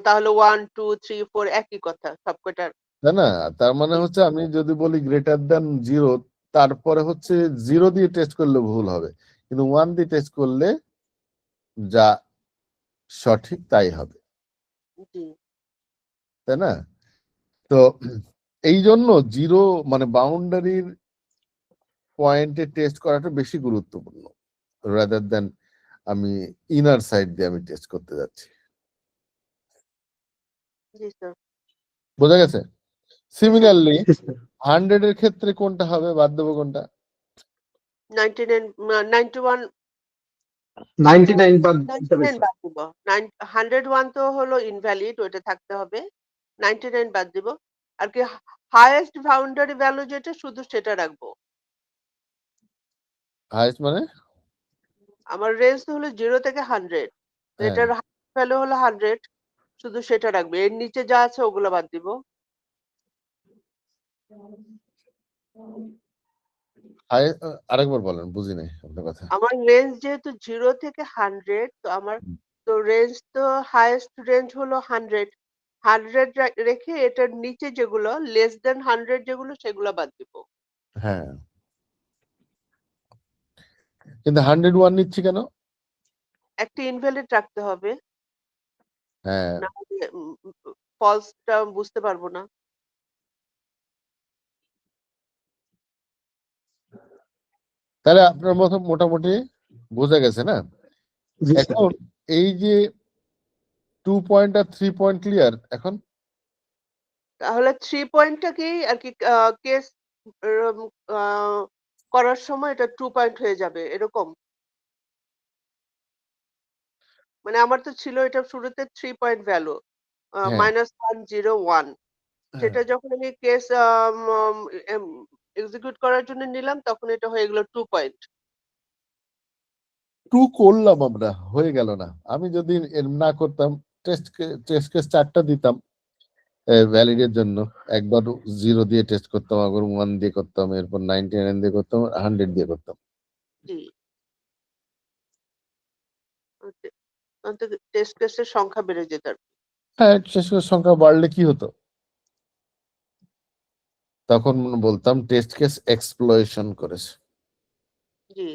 Speaker 3: তাহলে 1, 2, 3, 4 একই কথা সবকটার।
Speaker 1: তাই না? তার মানে
Speaker 3: জি,
Speaker 1: হচ্ছে আমি যদি বলি গ্রেটার দ্যান 0, তারপরে হচ্ছে 0 দিয়ে টেস্ট করলে ভুল হবে। কিন্তু 1 দিয়ে টেস্ট করলে যা সঠিক তাই হবে।
Speaker 3: জি।
Speaker 1: তাই না? তো এই জন্য 0 মানে বাউন্ডারির পয়েন্টে টেস্ট করাটা বেশি গুরুত্বপূর্ণ, রাদার দ্যান আমি ইনার সাইড দিয়ে আমি টেস্ট করতে যাচ্ছি।
Speaker 3: জি স্যার।
Speaker 1: বোঝা গেছে? সিমিলারলি
Speaker 2: জি স্যার।
Speaker 1: 100 এর ক্ষেত্রে কোনটা হবে, বাদ দেবো কোনটা?
Speaker 3: 99, 91,
Speaker 2: 99 বাদ দিতে হবে
Speaker 3: 99
Speaker 2: স্যার।
Speaker 3: বাদ দিব। 101 তো হলো ইনভ্যালিড, ওইটা থাকতে হবে। 99 বাদ দিব। আর কি হাইয়েস্ট বাউন্ডারি ভ্যালু যেটা শুধু সেটা রাখবো।
Speaker 1: হাইস্ট মানে?
Speaker 3: আমার রেঞ্জ হলো 0 থেকে 100। তো
Speaker 1: হ্যাঁ,
Speaker 3: এটার ভ্যালু হলো 100, শুধু সেটা রাখবে। এর নিচে যা আছে ওগুলো বাদ দিব।
Speaker 1: আরেকবার বলেন, বুঝি নাই আপনার কথা।
Speaker 3: আমার রেঞ্জ যেহেতু 0 থেকে 100, তো আমার তো রেঞ্জ তো হাইয়েস্ট রেঞ্জ হলো 100। 100 রেখে এটার নিচে যেগুলো লেস দ্যান 100 যেগুলো সেগুলো বাদ দিব।
Speaker 1: হ্যাঁ, কিন্তু 101 নিচ্ছি কেন?
Speaker 3: একটা ইনভ্যালিড রাখতে হবে।
Speaker 1: হ্যাঁ,
Speaker 3: না হলে ফলসটা বুঝতে পারবো না।
Speaker 1: তাহলে আপনার মতো মোটামুটি বোঝা গেছে না?
Speaker 2: জি স্যার।
Speaker 1: এখন এই যে 2 পয়েন্ট আর 3 পয়েন্ট ক্লিয়ার এখন?
Speaker 3: তাহলে 3 পয়েন্টটাকেই আরকি কেস এরম আ করার সময় এটা 2 পয়েন্ট হয়ে যাবে এরকম? মানে আমার তো ছিল এটা শুরুতে 3 পয়েন্ট ভ্যালু।
Speaker 1: হ্যাঁ,
Speaker 3: -1, 0, 1 সেটা যখন আমি কেস এক্সিকিউট করার জন্য নিলাম তখন এটা হয়ে গেল 2 পয়েন্ট।
Speaker 1: 2 করলাম আমরা, হয়ে গেল না। আমি যদি না করতাম, টেস্ট কেস 4টা দিতাম ভ্যালিডের জন্য। একবার 0 দিয়ে টেস্ট করতাম, আবার 1 দিয়ে করতাম, এরপর 99 দিয়ে করতাম, 100 দিয়ে করতাম।
Speaker 3: জি। টেস্ট কেসের সংখ্যা বেড়ে যেত আর কি।
Speaker 1: হ্যাঁ, শেষ করে সংখ্যা বাড়লে কি হতো? তখন বলতাম টেস্ট কেস এক্সপ্লয়েশন করেছে।
Speaker 3: জি।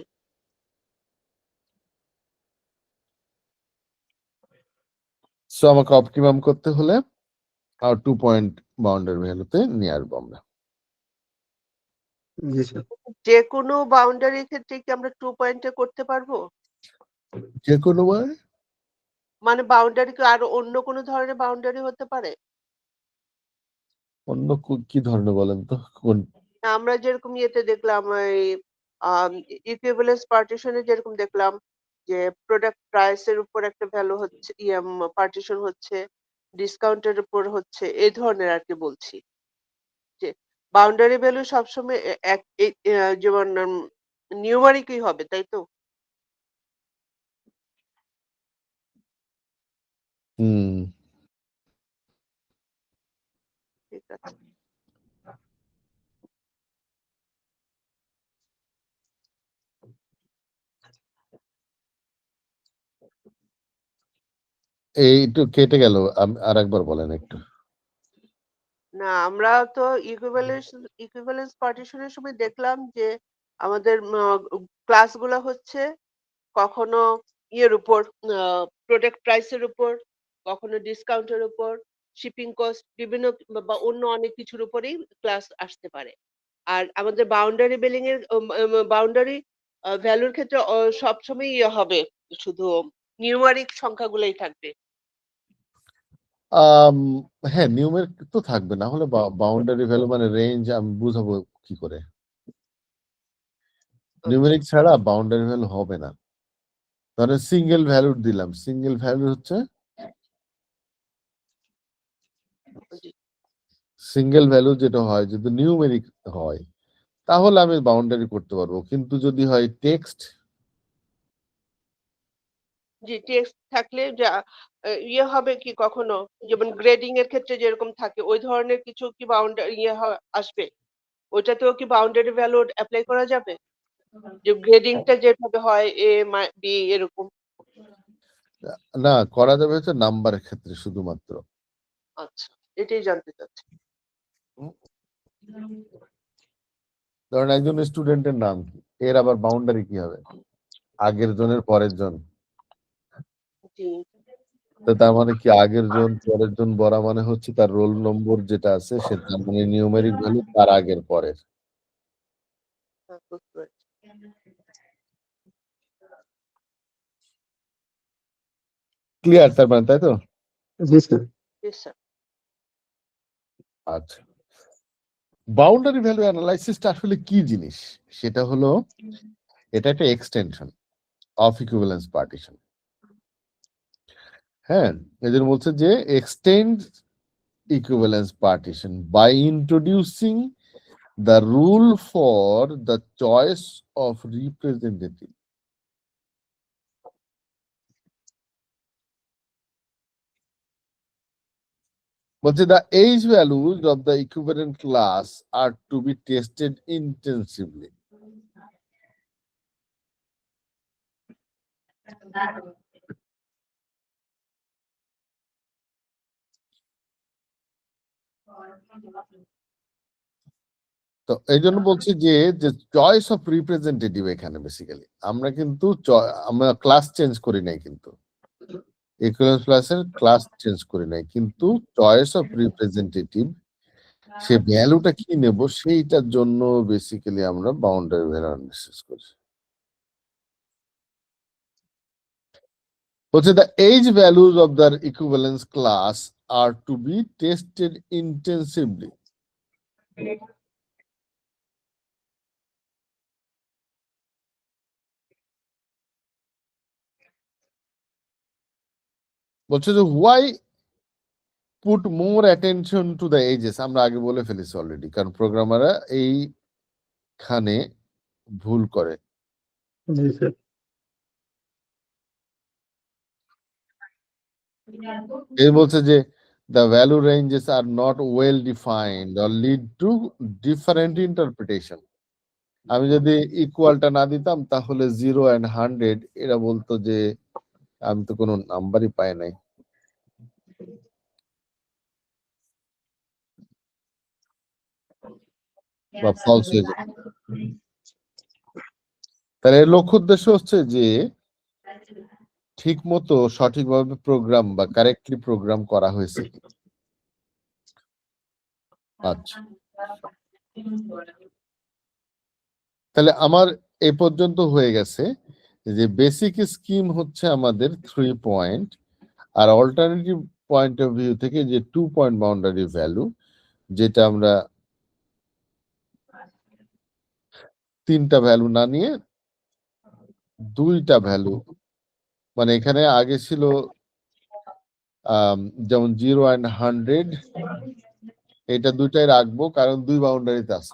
Speaker 1: সো আমাকে অপটিমাম করতে হলে আর 2 পয়েন্ট বাউন্ডারি ভ্যালুতে নিয়ে আসবো আমরা।
Speaker 2: জি স্যার।
Speaker 3: যে কোনো বাউন্ডারির ক্ষেত্রে কি আমরা 2 পয়েন্টে করতে পারবো?
Speaker 1: যে কোনো বার
Speaker 3: মানে বাউন্ডারি কি আরো অন্য কোনো ধরনের বাউন্ডারি হতে পারে?
Speaker 1: অন্য কি ধরনের বলেন তো? কোন?
Speaker 3: আমরা যেরকম ইয়েতে দেখলাম এই ইকুইভ্যালেন্স পার্টিশনে যেরকম দেখলাম যে প্রোডাক্ট প্রাইস এর উপর একটা ভ্যালু হচ্ছে পার্টিশন হচ্ছে, ডিসকাউন্টের উপর হচ্ছে, এই ধরনের আর কি বলছি। যে বাউন্ডারি ভ্যালু সবসময় এক যেমন নিউমারিকই হবে, তাই তো?
Speaker 1: হুম।
Speaker 3: ঠিক আছে।
Speaker 1: এইটু কেটে গেল, আর একবার বলেন একটু।
Speaker 3: না আমরা তো ইকুইভ্যালেন্স পার্টিশনের সময় দেখলাম যে আমাদের ক্লাসগুলো হচ্ছে কখনো ইয়ের উপর প্রোডাক্ট প্রাইস এর উপর, কখনো ডিসকাউন্টের উপর, শিপিং কস্ট বিভিন্ন বা অন্য অনেক কিছুর উপরেই ক্লাস আসতে পারে। আর আমাদের বাউন্ডারি বিলিং এর বাউন্ডারি ভ্যালুর ক্ষেত্রে সবসময় ইয়ে হবে, শুধু নিউমারিক সংখ্যাগুলোই থাকবে।
Speaker 1: আম হ্যাঁ, নিউমেরিক তো থাকবে, না হলে বাউন্ডারি ভ্যালু মানে রেঞ্জ আমি বুঝাবো কি করে?
Speaker 3: আচ্ছা,
Speaker 1: নিউমেরিক ছাড়া বাউন্ডারি ভ্যালু হবে না। ধরেন সিঙ্গেল ভ্যালুর দিলাম, সিঙ্গেল ভ্যালু হচ্ছে
Speaker 3: জি।
Speaker 1: সিঙ্গেল ভ্যালু যেটা হয় যদি নিউমেরিক হয় তাহলে আমি বাউন্ডারি করতে পারবো, কিন্তু যদি হয় টেক্সট।
Speaker 3: জি, টেক্সট থাকলে যা ইয়ে হবে কি কখনো যেমন গ্রেডিং এর ক্ষেত্রে যেরকম থাকে ওই ধরনের কিছু কি আসবে? ওইটাতেও কি বাউন্ডারি ভ্যালু এপ্লাই করা যাবে? যে গ্রেডিংটা যেভাবে হয় বি এরকম।
Speaker 1: না, করা যাবে হচ্ছে নাম্বারের ক্ষেত্রে শুধুমাত্র।
Speaker 3: আচ্ছা, এটাই জানতে চাচ্ছি।
Speaker 1: ধরেন একজন স্টুডেন্টের নাম কি, এর আবার বাউন্ডারি কি হবে? আগের জনের পরের জন।
Speaker 3: জি,
Speaker 1: তো তার মানে কি আগের জন পরের জন বলা মানে হচ্ছে তার রোল নম্বর যেটা আছে সেটা মানে নিউমেরিক ভ্যালু তার আগের পরের।
Speaker 3: হ্যাঁ, বুঝতে পারছি।
Speaker 1: ক্লিয়ার তার মানে, তাই তো?
Speaker 2: জি স্যার।
Speaker 3: জি স্যার।
Speaker 1: আচ্ছা, বাউন্ডারি ভ্যালু অ্যানালাইসিসটা আসলে কি জিনিস? সেটা হলো এটা একটা এক্সটেনশন অফ ইকুইভ্যালেন্স পার্টিশন। হ্যাঁ, এদের বলছে যে extend equivalence partition by introducing the rule for the choice of representative. বলছে the age values of the equivalent class are to be tested intensively. তো এই জন্য বলছি যে চয়েস অফ রিপ্রেজেন্টেটিভ এখানে বেসিক্যালি আমরা কিন্তু আমরা ক্লাস চেঞ্জ করি নাই, কিন্তু ইকুইভ্যালেন্স ক্লাসের ক্লাস চেঞ্জ করি নাই, কিন্তু চয়েস অফ রিপ্রেজেন্টেটিভ সে ভ্যালুটা কি নেব সেইটার জন্য বেসিক্যালি আমরা বাউন্ডারি ভ্যালু অ্যানালাইসিস করি। বলছে the age values of the equivalence class are to be tested intensively. বলছে যে why put more attention to the edges, আমরা আগে বলে ফেলেছি অলরেডি, কারণ প্রোগ্রামাররা এইখানে ভুল করে।
Speaker 2: জি স্যার।
Speaker 1: এই বলছে যে the value ranges are not well defined or lead to different interpretation. আমি যদি ইকুয়ালটা না দিতাম তাহলে 0 and 100 এরা বলতো যে আমি তো কোনো নাম্বারই পাই নাই। বা ফলস হয়ে যায়। তাহলে এর লক্ষ্য উদ্দেশ্য হচ্ছে যে ঠিক মতো সঠিকভাবে প্রোগ্রাম বা কারেক্টলি প্রোগ্রাম করা হয়েছে। আচ্ছা, তাহলে আমার এই পর্যন্ত হয়ে গেছে যে বেসিক স্কিম হচ্ছে আমাদের 3 পয়েন্ট, আর অল্টারনেটিভ পয়েন্ট অফ ভিউ থেকে যে 2 পয়েন্ট বাউন্ডারি ভ্যালু, যেটা আমরা 3টা ভ্যালু না নিয়ে 2টা ভ্যালু, মানে এখানে আগে ছিল যেমন 0 and 100, এটা 2টাই রাখবো কারণ 2 বাউন্ডারিতে আছে।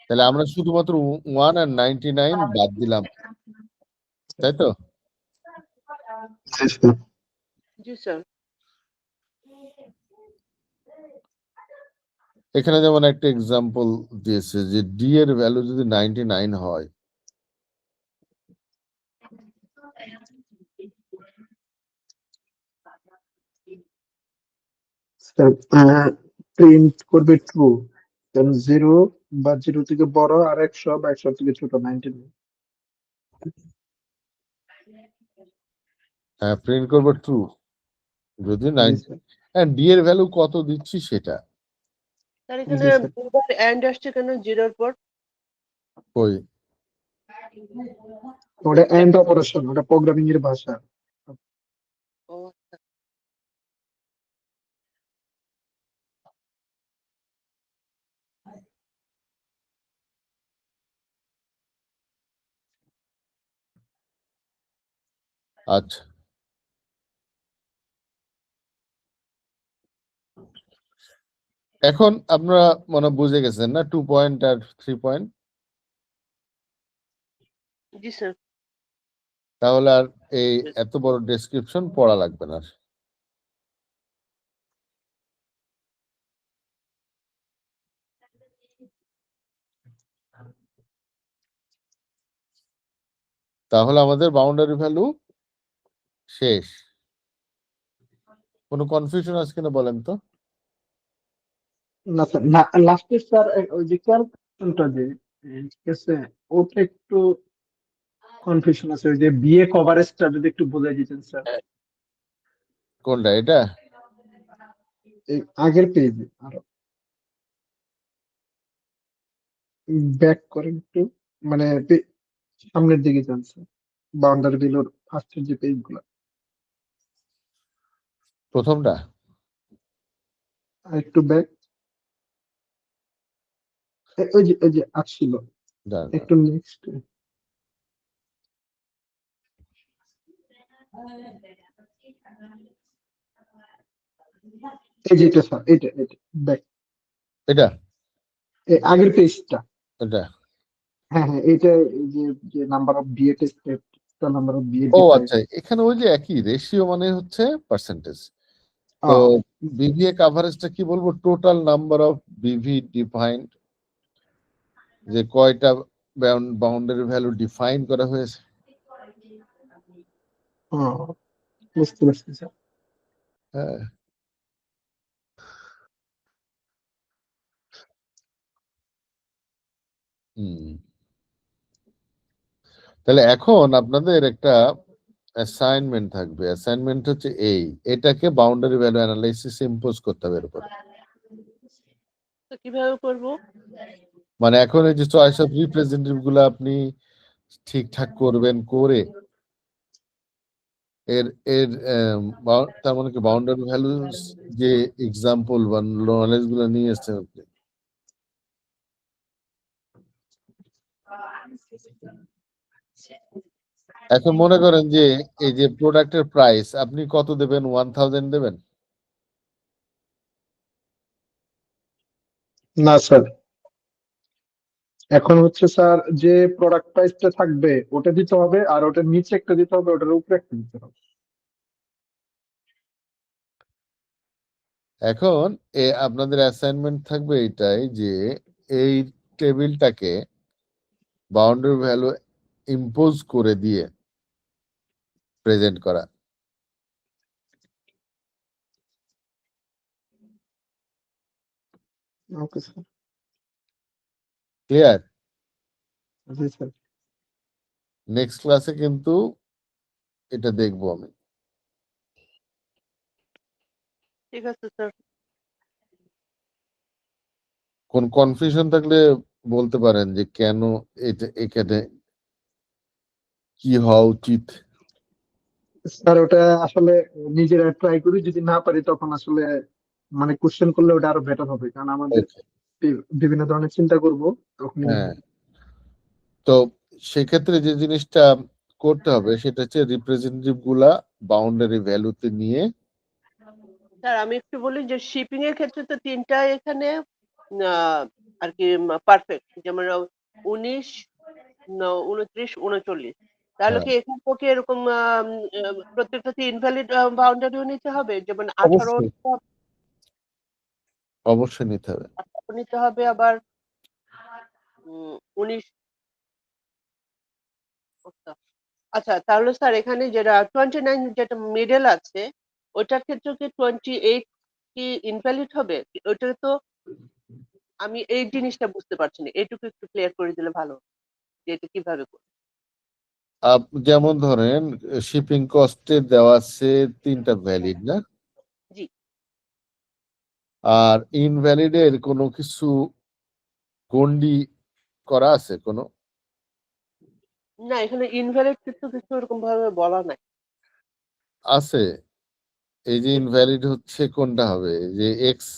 Speaker 1: তাহলে আমরা শুধুমাত্র 1 আর 99 বাদ দিলাম, তাই তো?
Speaker 3: জি স্যার।
Speaker 1: এখানে যেমন একটা এক্সাম্পল দিয়েছে যে ডি এর ভ্যালু যদি 99 হয়,
Speaker 2: প্রিন্ট করবে ট্রু, কারণ 0 বা 0 থেকে বড় আর 100 বা 100 থেকে ছোট 99।
Speaker 1: হ্যাঁ প্রিন্ট করবো ট্রু যদি 90, হ্যাঁ ডি এর ভ্যালু কত দিচ্ছি সেটা।
Speaker 3: স্যার এখানে
Speaker 2: জি স্যার।
Speaker 3: দুবার এন্ড আসছে কেন 0-র পর?
Speaker 1: ওই
Speaker 2: ওটা এন্ড অপারেশন, ওটা প্রোগ্রামিং এর ভাষা।
Speaker 3: ও
Speaker 1: আচ্ছা, এখন আপনারা মনে হয় বুঝে গেছেন না 2 পয়েন্ট আর 3 পয়েন্ট?
Speaker 3: জি স্যার।
Speaker 1: তাহলে আর এই এত বড় ডেসক্রিপশন পড়া লাগবে না। তাহলে আমাদের বাউন্ডারি ভ্যালু শেষ। কোনো কনফিউশন আছে কিনা বলেন তো?
Speaker 2: না স্যার, না লাস্টে স্যার ওই যে ক্যালকুলেশনটা যে, ঠিক আছে, ওটা একটু কনফিউশন আছে। ওই যে বিএ কভারেজটা যদি একটু বোঝাই দিতেন স্যার।
Speaker 1: কোনটা এটা?
Speaker 2: এই আগের পেজে আরো ব্যাক করেন একটু, মানে সামনের দিকে যান স্যার, বাউন্ডারি বিলোর ফার্স্টের যে পেজগুলো।
Speaker 1: প্রথমটা?
Speaker 2: আর একটু ব্যাক, ওই যে আসছিল
Speaker 1: দাঁড়ান,
Speaker 2: একটু নেক্সট। এই যে এটা স্যার, এটা ব্যাক,
Speaker 1: এটা
Speaker 2: আগের পেজটা।
Speaker 1: এটা
Speaker 2: হ্যাঁ হ্যাঁ, এটা এই যে যে number of BA tested, number of BA
Speaker 1: ও
Speaker 2: ডিফাইন্ড।
Speaker 1: আচ্ছা, এখানে ওই যে একই রেশিও মানে হচ্ছে পার্সেন্টেজ। তো বিভিএ কভারেজটা কি বলবো? টোটাল নাম্বার অফ বিভি ডিফাইন্ড, যে কয়টা বাউন্ডারি ভ্যালু ডিফাইন করা হয়েছে।
Speaker 2: বুঝতে পারছি স্যার।
Speaker 1: হ্যাঁ, তাহলে এখন আপনাদের একটা অ্যাসাইনমেন্ট থাকবে। অ্যাসাইনমেন্ট হচ্ছে এটাকে বাউন্ডারি ভ্যালু অ্যানালাইসিস ইম্পোজ করতে হবে এর উপর।
Speaker 3: তো কিভাবে করব?
Speaker 1: মানে এখন এই যে চয়েস অফ রিপ্রেজেন্টেটিভ গুলো আপনি ঠিকঠাক করবেন, করে এর এর তার মানে কি বাউন্ডারি ভ্যালুস যে এক্সাম্পল বা নলেজ গুলো নিয়ে এসছেন আপনি, এখন মনে করেন যে এই যে প্রোডাক্টের প্রাইস আপনি কত দেবেন, 1000 দেবেন?
Speaker 2: না স্যার, এখন হচ্ছে স্যার যে প্রোডাক্ট প্রাইসটা থাকবে ওটা দিতে হবে, আর ওটার নিচে একটা দিতে হবে, ওটার উপরে একটা দিতে হবে।
Speaker 1: এখন আপনাদের অ্যাসাইনমেন্ট থাকবে এটাই যে এই টেবিলটাকে বাউন্ডারি ভ্যালু ইম্পোজ করে দিয়ে প্রেজেন্ট করা।
Speaker 2: Okay sir.
Speaker 1: ক্লিয়ার?
Speaker 2: জি স্যার।
Speaker 1: নেক্সট ক্লাসে কিন্তু এটা দেখবো আমি।
Speaker 3: ঠিক আছে স্যার।
Speaker 1: কোন কনফিউশন থাকলে বলতে পারেন যে কেন এটা এখানে কি হওয়া উচিত।
Speaker 2: স্যার ওটা আসলে নিজেরা ট্রাই করি, যদি না পারি তখন আসলে মানে কোশ্চেন করলে ওটা আরো বেটার হবে, কারণ আমাদের
Speaker 1: ওকে,
Speaker 2: বিভিন্ন ধরনের চিন্তা করব তখন।
Speaker 1: হ্যাঁ। তো সেক্ষেত্রে যে জিনিসটা করতে হবে সেটা হচ্ছে রিপ্রেজেন্টেটিভ গুলা বাউন্ডারি ভ্যালুতে নিয়ে।
Speaker 3: স্যার আমি একটু বলি যে শিপিং এর ক্ষেত্রে তো তিনটা এখানে আর কি পারফেক্ট, যেমন 19, 29, 39। তাহলে
Speaker 1: হ্যাঁ,
Speaker 3: কি এখান থেকে এরকম প্রত্যেকটাতে ইনভ্যালিড বাউন্ডারিও নিতে হবে, যেমন 18
Speaker 1: অবশ্যই অবশ্যই নিতে হবে।
Speaker 3: নিতে হবে, আবার 19। আচ্ছা, তাহলে স্যার এখানে যেটা 29 যেটা মিডল আছে, ওটার ক্ষেত্রে কি 28 কি ইনভ্যালিড হবে? ওটা তো আমি এই জিনিসটা বুঝতে পারছি না, এইটুকু একটু ক্লিয়ার করে দিলে ভালো হতো, যে এটা কিভাবে করব।
Speaker 1: যেমন ধরেন শিপিং কস্টে দেওয়া আছে 3টা ভ্যালিড না,
Speaker 3: জি।
Speaker 1: আর ইনভ্যালিডের কোনো কিছু গন্ডি করা আছে কোনো?
Speaker 3: না, এখানে ইনভ্যালিড কিন্তু কিছু এরকম ভাবে বলা নাই।
Speaker 1: আছে। এই যে ইনভ্যালিড হচ্ছে কোনটা হবে, যে এক্স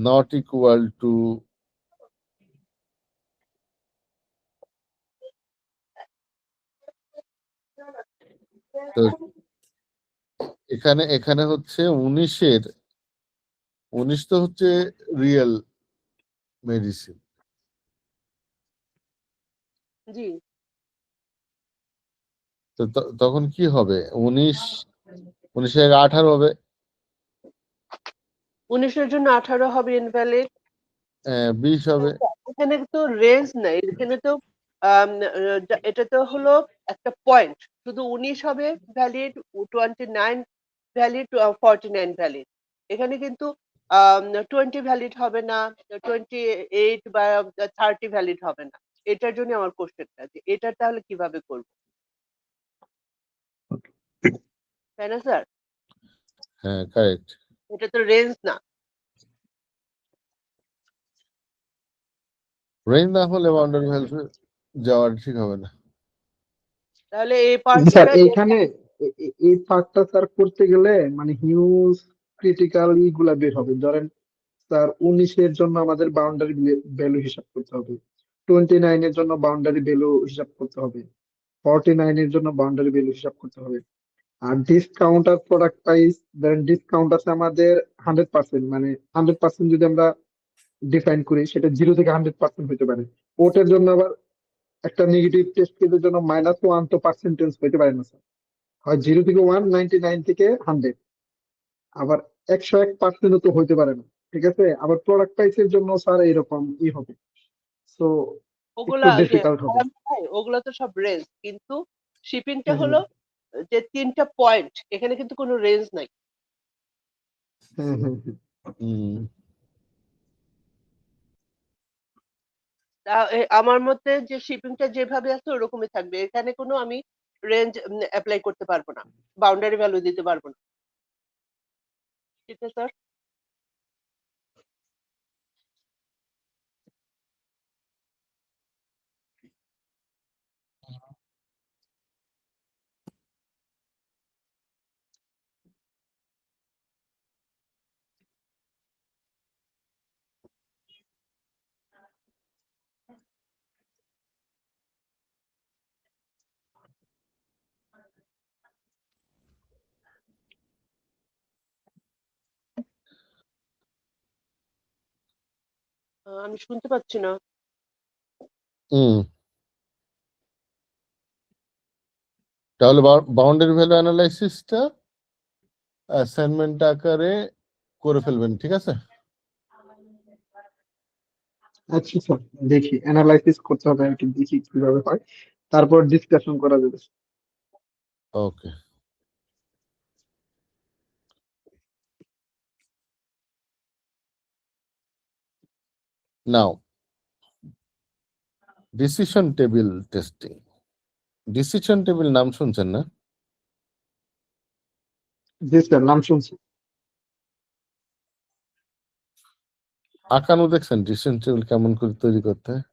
Speaker 1: নট ইকুয়াল টু, তো এখানে এখানে হচ্ছে 19 তো হচ্ছে রিয়েল মেডিসিন।
Speaker 3: জি।
Speaker 1: তো তখন কি হবে, 19 18 হবে।
Speaker 3: 19 এর জন্য 18 হবে ইনভ্যালিড।
Speaker 1: 20 হবে।
Speaker 3: এখানে তো রেঞ্জ নাই, এখানে তো এটা তো হলো একটা পয়েন্ট, শুধু 19 হবে ভ্যালিড, 29 ভ্যালিড, 49 ভ্যালিড। এখানে কিন্তু 20 ভ্যালিড হবে না, 28 বা 30 ভ্যালিড হবে না। এটার জন্য আমার কোশ্চেনটা যে এটা তাহলে কিভাবে করব, তাই না স্যার?
Speaker 1: হ্যাঁ, কারেক্ট।
Speaker 3: এটা তো রেঞ্জ না।
Speaker 1: রেঞ্জ না হলে বাউন্ডারি ভ্যালু যাওয়া ঠিক হবে না।
Speaker 3: তাহলে এই
Speaker 2: স্যার
Speaker 3: পার্টটা
Speaker 2: এইখানে এই পার্টটা স্যার করতে গেলে মানে হিউজ ক্রিটিক্যাল ইগুলা বের হবে। ধরেন স্যার 19-এর জন্য আমাদের বাউন্ডারি ভ্যালু হিসাব করতে হবে, 29-এর জন্য বাউন্ডারি ভ্যালু হিসাব করতে হবে, 49-এর জন্য বাউন্ডারি ভ্যালু হিসাব করতে হবে। আর ডিসকাউন্ট আর প্রোডাক্ট প্রাইস, ধরেন ডিসকাউন্ট আছে আমাদের 100%, মানে 100% যদি আমরা ডিফাইন করি সেটা 0 থেকে 100% হতে পারে। ওটার জন্য আবার একটা নেগেটিভ টেস্ট কেসের জন্য -1 তো পার্সেন্টেজ হতে পারে না স্যার, হয় 0 থেকে 1, 99 থেকে 100, আবার 101% তো হইতে পারে না। ঠিক আছে, আবার প্রোডাক্ট প্রাইসের জন্য স্যার এরকম হবে। তো একটু
Speaker 3: ওগুলা যে
Speaker 2: ডিফিকাল্ট হবে।
Speaker 3: ওগুলা তো সব রেঞ্জ, কিন্তু শিপিংটা
Speaker 2: হুম
Speaker 3: হলো যে তিনটা পয়েন্ট, এখানে কিন্তু কোনো রেঞ্জ নাই।
Speaker 2: হুম হুম হুম।
Speaker 1: হুম।
Speaker 3: আমার মতে যে শিপিংটা যেভাবে আছে ওরকমই থাকবে, এখানে কোনো আমি রেঞ্জ অ্যাপ্লাই করতে পারবো না, বাউন্ডারি ভ্যালু দিতে পারবো না। ঠিক আছে স্যার। আমি শুনতে পাচ্ছি না।
Speaker 1: হুম তাহলে বাউন্ডারি ভ্যালু অ্যানালাইসিসটা অ্যাসাইনমেন্ট আকারে করে ফেলবেন, ঠিক আছে?
Speaker 2: আচ্ছা স্যার, দেখি অ্যানালাইসিস করতে হবে, একটু দেখি কিভাবে হয়, তারপর ডিসকাশন করা যাবে।
Speaker 1: Okay, now decision table testing. Decision table নাম শুনছেন না?
Speaker 2: জি স্যার, নাম শুনছি।
Speaker 1: আঁকানো দেখছেন ডিসিশন টেবিল কেমন করে তৈরি করতে হয়?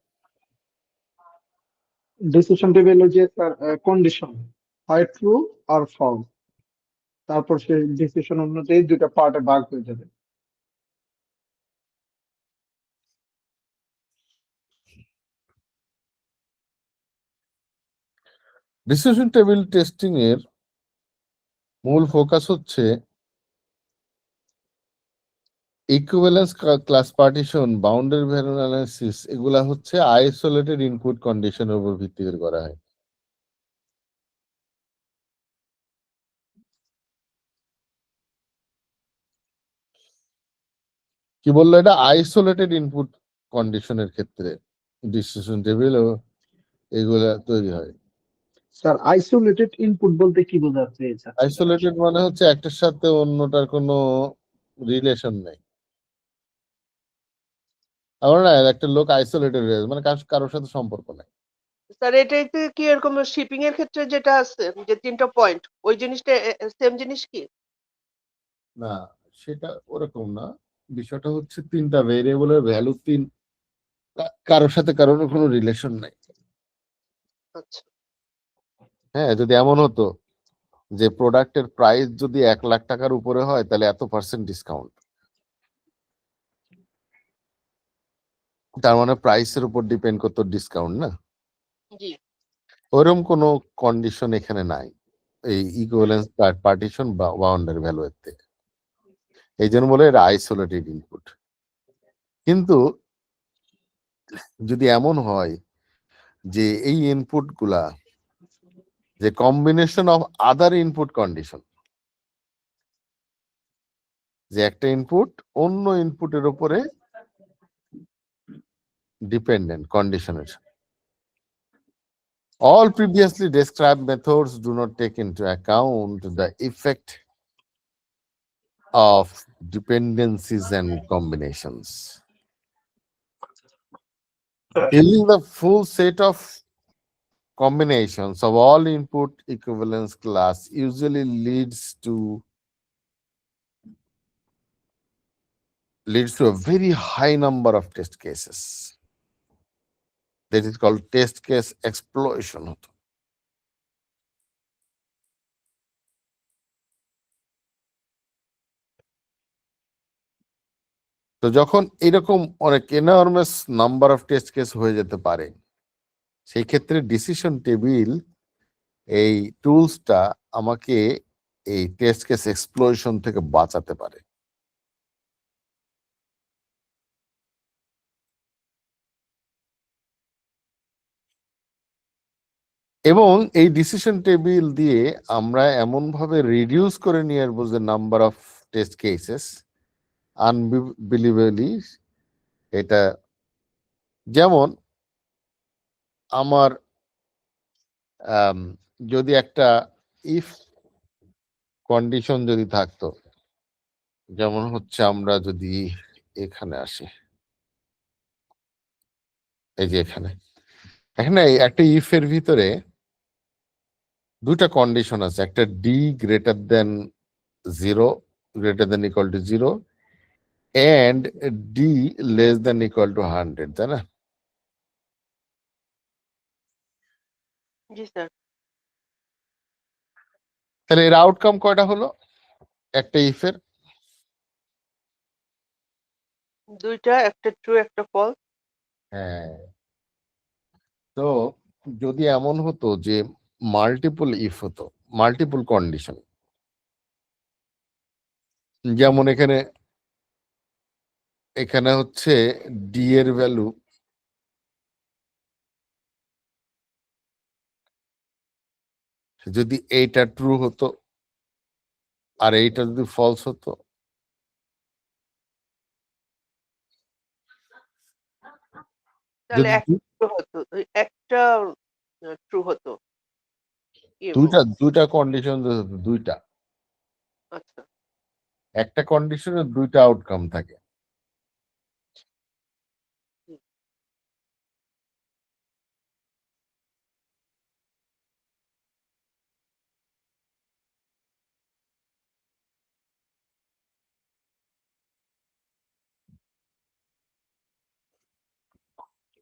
Speaker 2: ডিসিশন টেবিল যে স্যার কন্ডিশন হয় ট্রু আর ফলস, তারপর সে ডিসিশন অনুযায়ী দুইটা পার্টে ভাগ হয়ে যাবে।
Speaker 1: ডিসিশন টেবিল টেস্টিং এর মূল ফোকাস হচ্ছে equivalence class partition, boundary value analysis, এগুলা হচ্ছে আইসোলেটেড ইনপুট কন্ডিশনের উপর ভিত্তি করে করা হয়। কি বললো? এটা আইসোলেটেড ইনপুট কন্ডিশনের ক্ষেত্রে ডিসিশন টেবিল এগুলা তৈরি হয়।
Speaker 2: স্যার আইসোলেটেড ইনপুট বলতে কি বোঝাচ্ছে স্যার?
Speaker 1: আইসোলেটেড মানে হচ্ছে একটার সাথে অন্যটার কোনো রিলেশন নেই। আমার না একটা লোক আইসোলেটেড হয়ে মানে কারোর সাথে সম্পর্ক নেই।
Speaker 3: স্যার এটাইতে কি এরকম শিপিং এর ক্ষেত্রে যেটা আছে যে 3টা পয়েন্ট ওই জিনিসটা সেম জিনিস কি?
Speaker 1: না, সেটা ওরকম না। বিষয়টা হচ্ছে 3টা ভেরিয়েবলের ভ্যালু 3, কারোর সাথে কারোর কোনো রিলেশন নাই।
Speaker 3: আচ্ছা।
Speaker 1: হ্যাঁ, যদি এমন হতো যে প্রোডাক্টের প্রাইস যদি 1 লাখ টাকার উপরে হয় তাহলে এত % ডিসকাউন্ট, তার মানে প্রাইসের উপর ডিপেন্ড করতো ডিসকাউন্ট না।
Speaker 3: জি।
Speaker 1: ওরকম কোনো কন্ডিশন এখানে নাই এই ইকুইভ্যালেন্স পার্টিশন বা বাউন্ডারি ভ্যালু এর থেকে। এই জন্য বলে এটা আইসোলেটেড ইনপুট। কিন্তু যদি এমন হয় যে এই ইনপুট গুলা যে combination of other input condition, যে একটা ইনপুট অন্য ইনপুটের উপরে ডিপেন্ডেন্ট কন্ডিশনের, all previously described methods do not take into account the effect of dependencies and combinations. Using the full set of combinations of all input equivalence class usually leads to a very high number of test cases. That is called test case explosion. তো যখন এরকম অনেক enormous number of test case হয়ে যেতে পারে, সেই ক্ষেত্রে decision table এই টুলসটা আমাকে এই টেস্ট কেস এক্সপ্লোশন থেকে বাঁচাতে পারে। এবং এই ডিসিশন টেবিল দিয়ে আমরা এমন ভাবে রিডিউস করে নিয়ে আসবো যে number of test cases unbelievably. এটা যেমন আমার যদি একটা ইফ কন্ডিশন যদি থাকতো, যেমন হচ্ছে আমরা যদি এখানে আসি, এই যে এখানে এখানে একটা ইফ এর ভিতরে দুইটা কন্ডিশন আছে, একটা D greater than 0 greater than equal to 0 and D less than equal to 100, তাই না?
Speaker 3: জি স্যার।
Speaker 1: তাহলে এর আউটকাম কয়টা হলো একটা ইফের?
Speaker 3: দুইটা, একটা ট্রু একটা ফলস।
Speaker 1: হ্যাঁ, তো যদি এমন হতো যে মাল্টিপল ইফ হতো, মাল্টিপল কন্ডিশন, যেমন এখানে এখানে হচ্ছে ডি এর ভ্যালু যদি এইটা ট্রু হতো আর এইটা যদি ফলস হতো,
Speaker 3: তাহলে
Speaker 1: যদি
Speaker 3: একটা হতো, একটা ট্রু হতো।
Speaker 1: দুইটা কন্ডিশন হতো, দুইটা,
Speaker 3: আচ্ছা,
Speaker 1: একটা কন্ডিশনে দুইটা আউটকাম থাকে।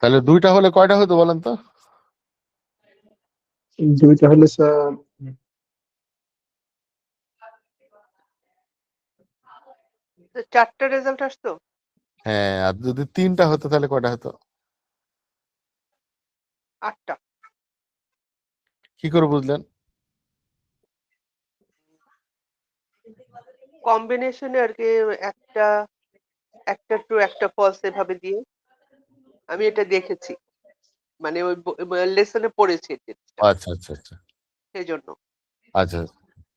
Speaker 1: তাহলে দুইটা হলে কয়টা হতো বলেন তো?
Speaker 2: দুইটা হলে স্যার
Speaker 3: তো 4টা রেজাল্ট আসতো।
Speaker 1: হ্যাঁ, আর যদি তিনটা হতো তাহলে কয়টা হতো?
Speaker 3: 8টা।
Speaker 1: কি করে বুঝলেন?
Speaker 3: কম্বিনেশনে আর কি, একটা একটা ট্রু একটা ফলস এভাবে দিয়ে আমি এটা দেখেছি, মানে ওই লেসনে পড়েছি এই জিনিসটা,
Speaker 1: আচ্ছা আচ্ছা আচ্ছা
Speaker 3: সেই জন্য।
Speaker 1: আচ্ছা,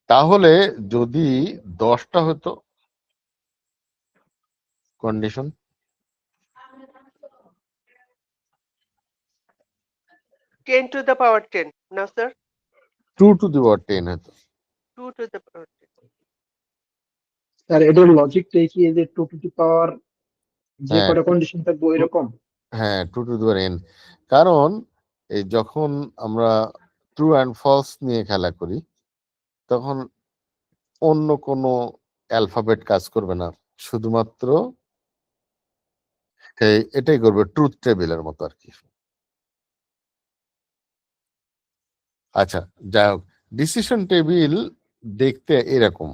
Speaker 1: তাহলে যদি 10টা হতো কন্ডিশন,
Speaker 3: 10 to the power 10, না স্যার,
Speaker 1: 2 to the power 10 হতো।
Speaker 3: 2 to the power 10।
Speaker 2: স্যার এটার লজিকটাই কি এই যে 2 টু দি পাওয়ার যে
Speaker 1: হ্যাঁ
Speaker 2: কটা কন্ডিশন থাকবে এরকম?
Speaker 1: হ্যাঁ, 2 to the power n, কারণ এই যখন আমরা ট্রু অ্যান্ড ফলস নিয়ে খেলা করি তখন অন্য কোনো অ্যালফাবেট কাজ করবে না, শুধুমাত্র এটাই করবে, ট্রুথ টেবিলের মতো আর কি। আচ্ছা, যাই হোক, ডিসিশন টেবিল দেখতে এরকম।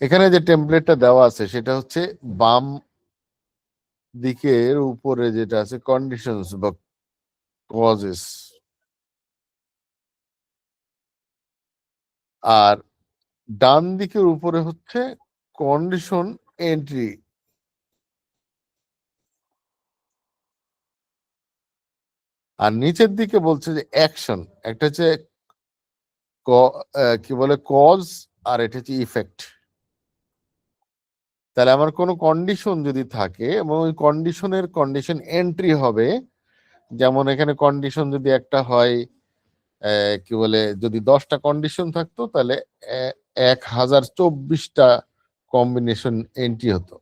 Speaker 1: এখানে যে টেমপ্লেটটা দেওয়া আছে সেটা হচ্ছে বাম দিকের উপরে যেটা আছে কন্ডিশনস বা কজেস, আর ডান দিকের উপরে হচ্ছে কন্ডিশন এন্ট্রি, আর নিচের দিকে বলছে যে অ্যাকশন। একটা হচ্ছে কি বলে কজ, আর এটা হচ্ছে ইফেক্ট। তাহলে আমার কোনো কন্ডিশন যদি থাকে এবং ওই কন্ডিশন এন্ট্রি হবে, যেমন এখানে কন্ডিশন যদি একটা হয়, কি বলে, যদি 10টা কন্ডিশন থাকতো তাহলে 1024টা কম্বিনেশন এন্ট্রি হতো।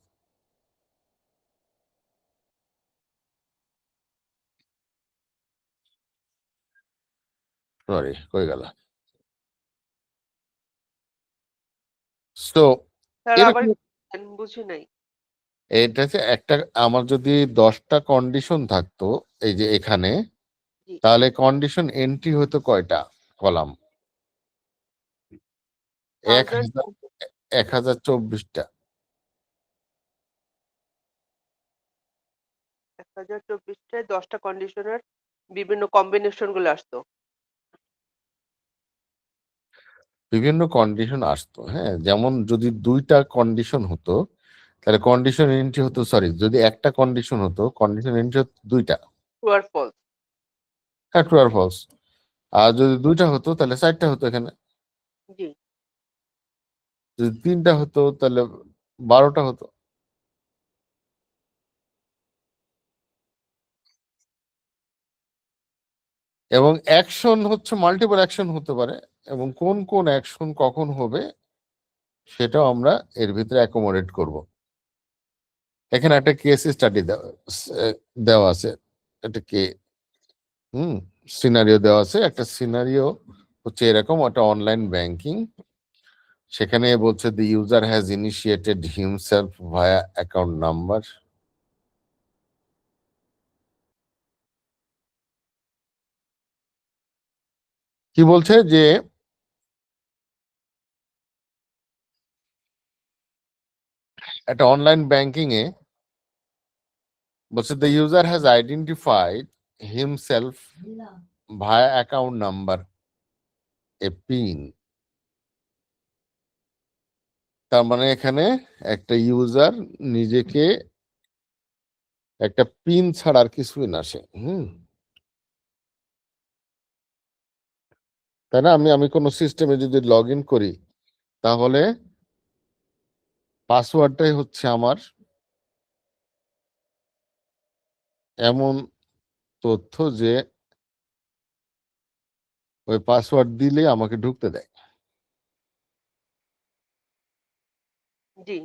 Speaker 1: সরি, কই গেল? সো
Speaker 3: স্যার আবার
Speaker 1: এরকম,
Speaker 3: বুঝি নাই।
Speaker 1: এটা হচ্ছে একটা, আমার যদি 10টা কন্ডিশন থাকতো এই যে এখানে,
Speaker 3: জি,
Speaker 1: তাহলে কন্ডিশন এন্ট্রি হতো কয়টা কলাম? 1024টা।
Speaker 3: 1024টায় 10টা কন্ডিশনের বিভিন্ন কম্বিনেশন গুলো আসতো।
Speaker 1: বিভিন্ন কন্ডিশন আসতো, হ্যাঁ, যেমন যদি 2টা কন্ডিশন হতো তাহলে কন্ডিশন এন্ট্রি হতো, সরি, যদি একটা কন্ডিশন হতো কন্ডিশন এন্ট্রি হতো 2টা,
Speaker 3: ট্রু আর ফলস।
Speaker 1: হ্যাঁ, ট্রু আর ফলস। আর যদি 2টা হতো তাহলে 4টা হতো এখানে,
Speaker 3: জি,
Speaker 1: যদি 3টা হতো তাহলে 12টা হতো। এবং অ্যাকশন হচ্ছে মাল্টিপল অ্যাকশন হতে পারে, এবং কোন কোন অ্যাকশন কখন হবে সেটাও আমরা এর ভিতরে অ্যাকোমোডেট করব। এখানে একটা কেস স্টাডি দেওয়া আছে, এটা কে সিনারিও দেওয়া আছে। একটা সিনারিও হচ্ছে এরকম, একটা অনলাইন ব্যাংকিং, সেখানে বলছে the user has initiated himself via account number. কি বলছে যে একটা অনলাইন ব্যাংকিং এ বলছে the user has identified himself via account number এ পিন, তার মানে এখানে একটা ইউজার নিজেকে একটা পিন ছাড়া আর কিছুই না সে, তাই না? আমি কোনো সিস্টেমে যদি লগ ইন করি তাহলে পাসওয়ার্ডটাই হচ্ছে আমার এমন তথ্য যে ওই পাসওয়ার্ড দিলে আমাকে ঢুকতে দেয়।
Speaker 3: জি।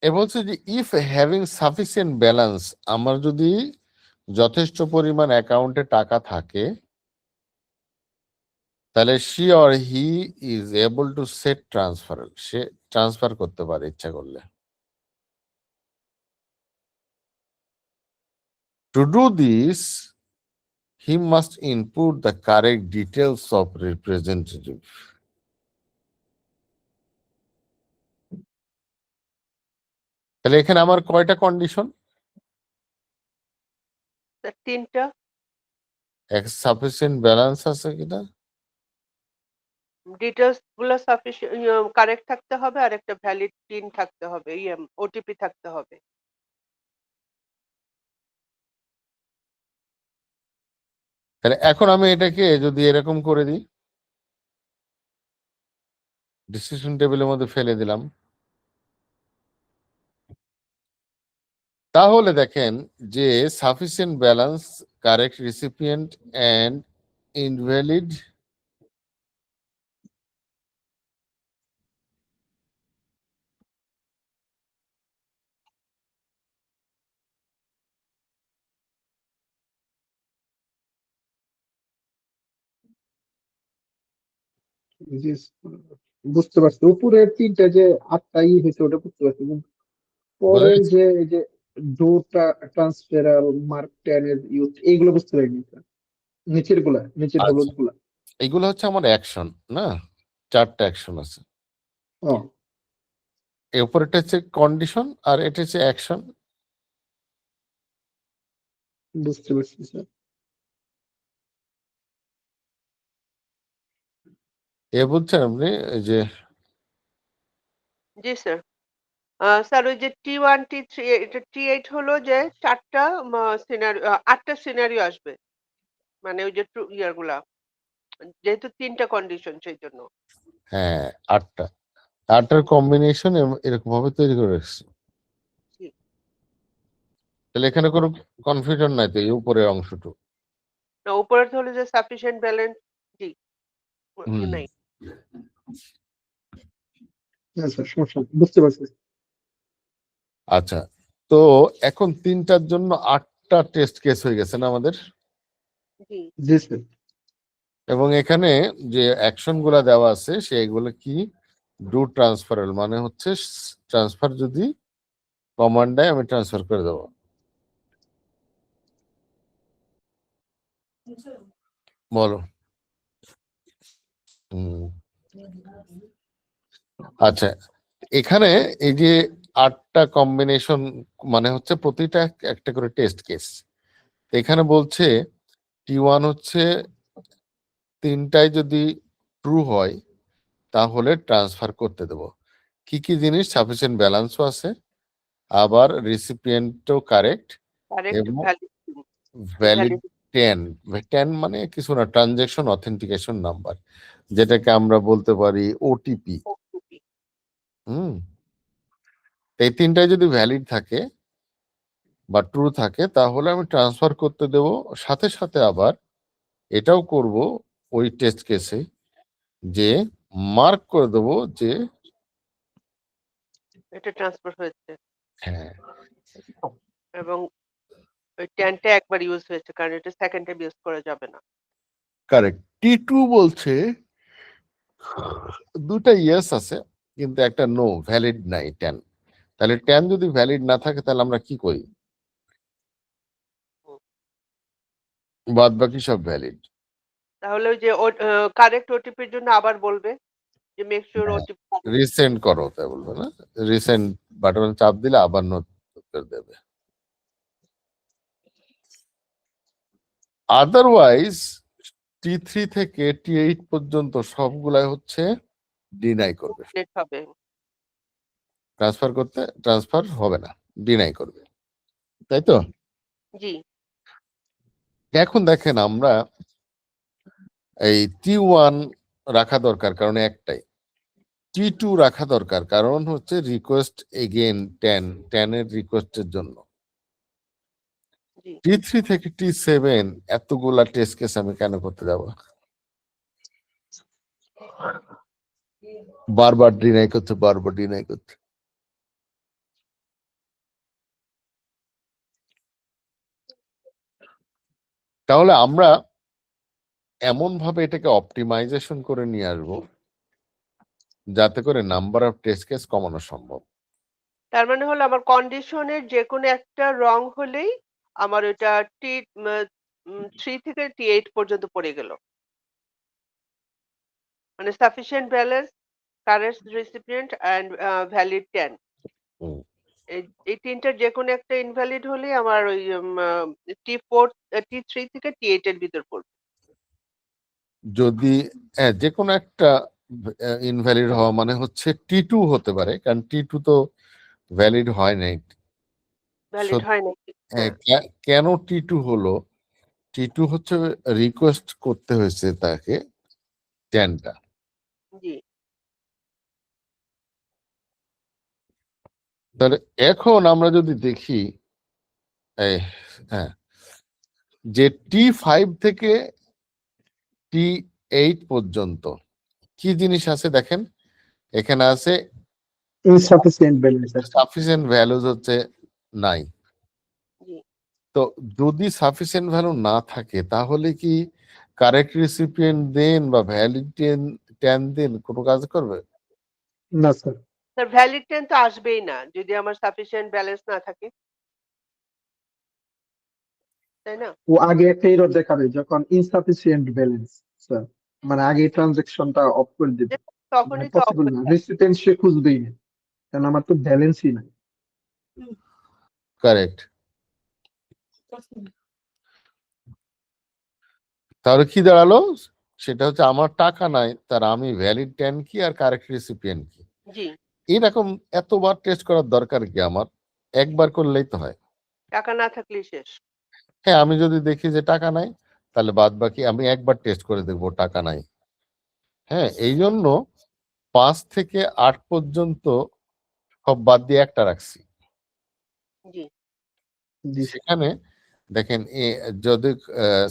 Speaker 1: এ বলছে যে ইফ হ্যাভিং সাফিসিয়েন্ট ব্যালেন্স, আমার যদি যথেষ্ট পরিমাণ অ্যাকাউন্টে টাকা থাকে তাহলে she or he is able to set transfer, say transfer করতে পারে ইচ্ছা করলে। To do this he must input the correct details of representative. তাহলে এখানে আমার কয়টা কন্ডিশন?
Speaker 3: তিনটা।
Speaker 1: এক সাফিসিয়েন্ট ব্যালেন্স আছে কিনা,
Speaker 3: ডিটেলস গুলো সাফিসিয়েন্ট কারেক্ট থাকতে হবে, আর একটা ভ্যালিড পিন থাকতে হবে, ওটিপি থাকতে হবে।
Speaker 1: তাহলে এখন আমি এটাকে যদি এরকম করে দিই, ডিসিশন টেবিলের মধ্যে ফেলে দিলাম, তাহলে দেখেন যে sufficient balance, correct recipient and invalid
Speaker 2: জি, বুঝতে পারছি। উপরের তিনটা যে আটটা হয়েছে ওটা বুঝতে পারছি, কিন্তু
Speaker 1: বোঝা
Speaker 2: পরের
Speaker 1: গেছে?
Speaker 2: যে এই যে ডোটা ট্রান্সফেরাল মার্ক 10 এর ইউজ এইগুলো বুঝতে পারিনি। নিচের
Speaker 1: আচ্ছা,
Speaker 2: হলুদ গুলা।
Speaker 1: এগুলো হচ্ছে আমার অ্যাকশন, না? 4টা অ্যাকশন আছে।
Speaker 2: ও,
Speaker 1: এর উপরেরটা হচ্ছে কন্ডিশন আর এটা হচ্ছে অ্যাকশন।
Speaker 2: বুঝতে পারছি স্যার।
Speaker 1: এ বুঝছেন আপনি? এই যে
Speaker 3: জি স্যার। স্যার ওই যে T1 T3 এটা T8 হলো যে 4টা সিনারিও, 8টা সিনারিও আসবে। মানে ওই যে গুলা। যেহেতু 3টা কন্ডিশন সেই জন্য।
Speaker 1: হ্যাঁ, 8টা 8টার কম্বিনেশন এরকম ভাবে তৈরি করে রেখেছি।
Speaker 3: জি।
Speaker 1: তাহলে এখানে কোনো কনফিউশন নাই তো এই উপরের অংশটুকু?
Speaker 3: না, উপরের হলো যে সাফিসিয়েন্ট ব্যালেন্স। জি।
Speaker 1: হুম,
Speaker 3: নাই।
Speaker 2: হ্যাঁ স্যার, সমস্যা নেই, বুঝতে পারছি।
Speaker 1: আচ্ছা। তো এখন 3টার জন্য 8টা টেস্ট কেস হয়ে গেছে না আমাদের?
Speaker 3: জি।
Speaker 2: জি স্যার।
Speaker 1: এবং এখানে যে অ্যাকশন গুলা দেওয়া আছে সেগুলো কি? ডু ট্রান্সফারেল, মানে হচ্ছে ট্রান্সফার যদি কমান্ড দেয় আমি ট্রান্সফার করে দেবো। বলো। আচ্ছা, এখানে এই যে 8টা কম্বিনেশন মানে হচ্ছে প্রতিটা একটা করে টেস্ট কেস। এখানে বলছে T1 হচ্ছে 3টাই যদি ট্রু হয় তাহলে ট্রান্সফার করতে দেব। কি কি জিনিস? সাফিসিয়েন্ট ব্যালেন্সও আছে, আবার রিসিপিয়েন্টও কারেক্ট,
Speaker 3: কারেক্ট,
Speaker 1: এবং
Speaker 3: ভ্যালিড,
Speaker 1: ভ্যালিড
Speaker 3: ভ্যালিড
Speaker 1: 10। 10 মানে কিছু না, ট্রানজেকশন অথেন্টিকেশন নাম্বার, যেটাকে আমরা বলতে পারি ওটিপি।
Speaker 3: ওটিপি।
Speaker 1: হুম, এই 3টাই যদি ভ্যালিড থাকে বা ট্রু থাকে তাহলে আমি ট্রান্সফার করতে দেব। সাথে সাথে আবার এটাও করব ওই টেস্ট কেসে যে মার্ক করে দেব যে
Speaker 3: এটা ট্রান্সফার হয়েছে
Speaker 1: হ্যাঁ,
Speaker 3: এবং ওই 10টা একবার ইউজ হয়েছে, কারণ এটা সেকেন্ড টাইম ইউজ করা যাবে না।
Speaker 1: কারেক্ট। T2 বলছে 2টা ইয়েস আছে কিন্তু একটা নো, ভ্যালিড নাই 10। তাহলে 10 যদি ভ্যালিড না থাকে তাহলে আমরা কি করি?
Speaker 3: হুম।
Speaker 1: বাদ বাকি সব ভ্যালিড।
Speaker 3: তাহলে ওই যে কারেক্ট ওটিপির জন্য আবার বলবে। যে মেক শিওর
Speaker 1: হ্যাঁ,
Speaker 3: ওটিপি
Speaker 1: রিসেন্ড করো তাই বলবে না, রিসেন্ড বাটন চাপ দিলে আবার নতুন করে দেবে। আদারওয়াইজ T3 থেকে T8 পর্যন্ত সবগুলাই হচ্ছে ডিনাই করবে,
Speaker 3: হবে।
Speaker 1: ট্রান্সফার হবে না, ডিনাই করবে, তাই তো?
Speaker 3: জি,
Speaker 1: এখন দেখেন আমরা এই T1 রাখা দরকার কারণ একটাই, T2 রাখা দরকার কারণ হচ্ছে রিকোয়েস্ট এগেন 10 এর রিকোয়েস্টের জন্য।
Speaker 3: জি।
Speaker 1: T3 থেকে T7 এতগুলা টেস্ট কেস আমি কেন করতে যাব? বারবার ডিনাই করতে। তাহলে আমরা এমন ভাবে এটাকে অপটিমাইজেশন করে নিয়ে আসবো যাতে করে নাম্বার অফ টেস্ট কেস কমানো সম্ভব।
Speaker 3: তার মানে হলো আমার কন্ডিশনের যে কোনো একটা রং হলেই আমার ওইটা T3 থেকে T8 পর্যন্ত পড়ে গেল। মানে sufficient balance, current recipient and valid 10।
Speaker 1: হুম।
Speaker 3: এই তিনটার যে কোনো একটা ইনভ্যালিড হলেই আমার ওই T4 T3 থেকে T8 এর ভিতর পড়বে।
Speaker 1: যদি যে কোনো একটা ইনভ্যালিড হওয়া মানে হচ্ছে T2 হতে পারে, কারণ T2 তো ভ্যালিড হয় নাই।
Speaker 3: ভ্যালিড হয় নাকি? হ্যাঁ,
Speaker 1: কেন T2 হলো? T2 হচ্ছে রিকোয়েস্ট করতে হয়েছে তাকে 10টা।
Speaker 3: জি,
Speaker 1: তাহলে এখন আমরা যদি দেখি হ্যাঁ, যে T5 থেকে T8 পর্যন্ত কি জিনিস আছে দেখেন, এখানে আছে
Speaker 2: ইনসাফিসিয়েন্ট ব্যালেন্স আছে।
Speaker 1: সাফিসিয়েন্ট ভ্যালুজ হচ্ছে নাই।
Speaker 3: জি।
Speaker 1: তো যদি সাফিসিয়েন্ট ভ্যালু না থাকে তাহলে কি কারেক্ট রিসিপিয়েন্ট দেন বা ভ্যালিড 10 দেন কোনো কাজ করবে?
Speaker 2: না স্যার,
Speaker 3: স্যার ভ্যালিড 10 তো আসবেই না যদি আমার সাফিসিয়েন্ট ব্যালেন্স না থাকে। তাই না?
Speaker 2: ও আগে একটা এরর দেখাবে যখন ইনসাফিসিয়েন্ট ব্যালেন্স, স্যার মানে আগে ট্রানজাকশনটা অফ করে দিবে, মানে
Speaker 3: তখনই তো অফ
Speaker 2: পসিবল
Speaker 3: হয়ে
Speaker 2: না,
Speaker 3: যায়।
Speaker 2: রেসিপিয়েন্ট সে খুঁজবেই না, কারণ আমার তো ব্যালেন্সই নাই।
Speaker 1: কারেক্ট। তাহলে কি দাঁড়ালো? সেটা হচ্ছে আমার টাকা নাই, তার আমি ভ্যালিড 10 কি আর কারেক্ট রিসিপিয়েন্ট কি,
Speaker 3: জি,
Speaker 1: এরকম এতবার টেস্ট করার দরকার কি আমার? একবার করলেই তো হয়।
Speaker 3: টাকা না থাকলেই শেষ।
Speaker 1: হ্যাঁ, আমি যদি দেখি যে টাকা নাই তাহলে বাদ বাকি আমি একবার টেস্ট করে দেখবো টাকা নাই। হ্যাঁ, এই জন্য 5 থেকে 8 পর্যন্ত সব বাদ দিয়ে একটা রাখছি।
Speaker 3: জি,
Speaker 2: জি স্যার।
Speaker 1: সেখানে দেখেন যদি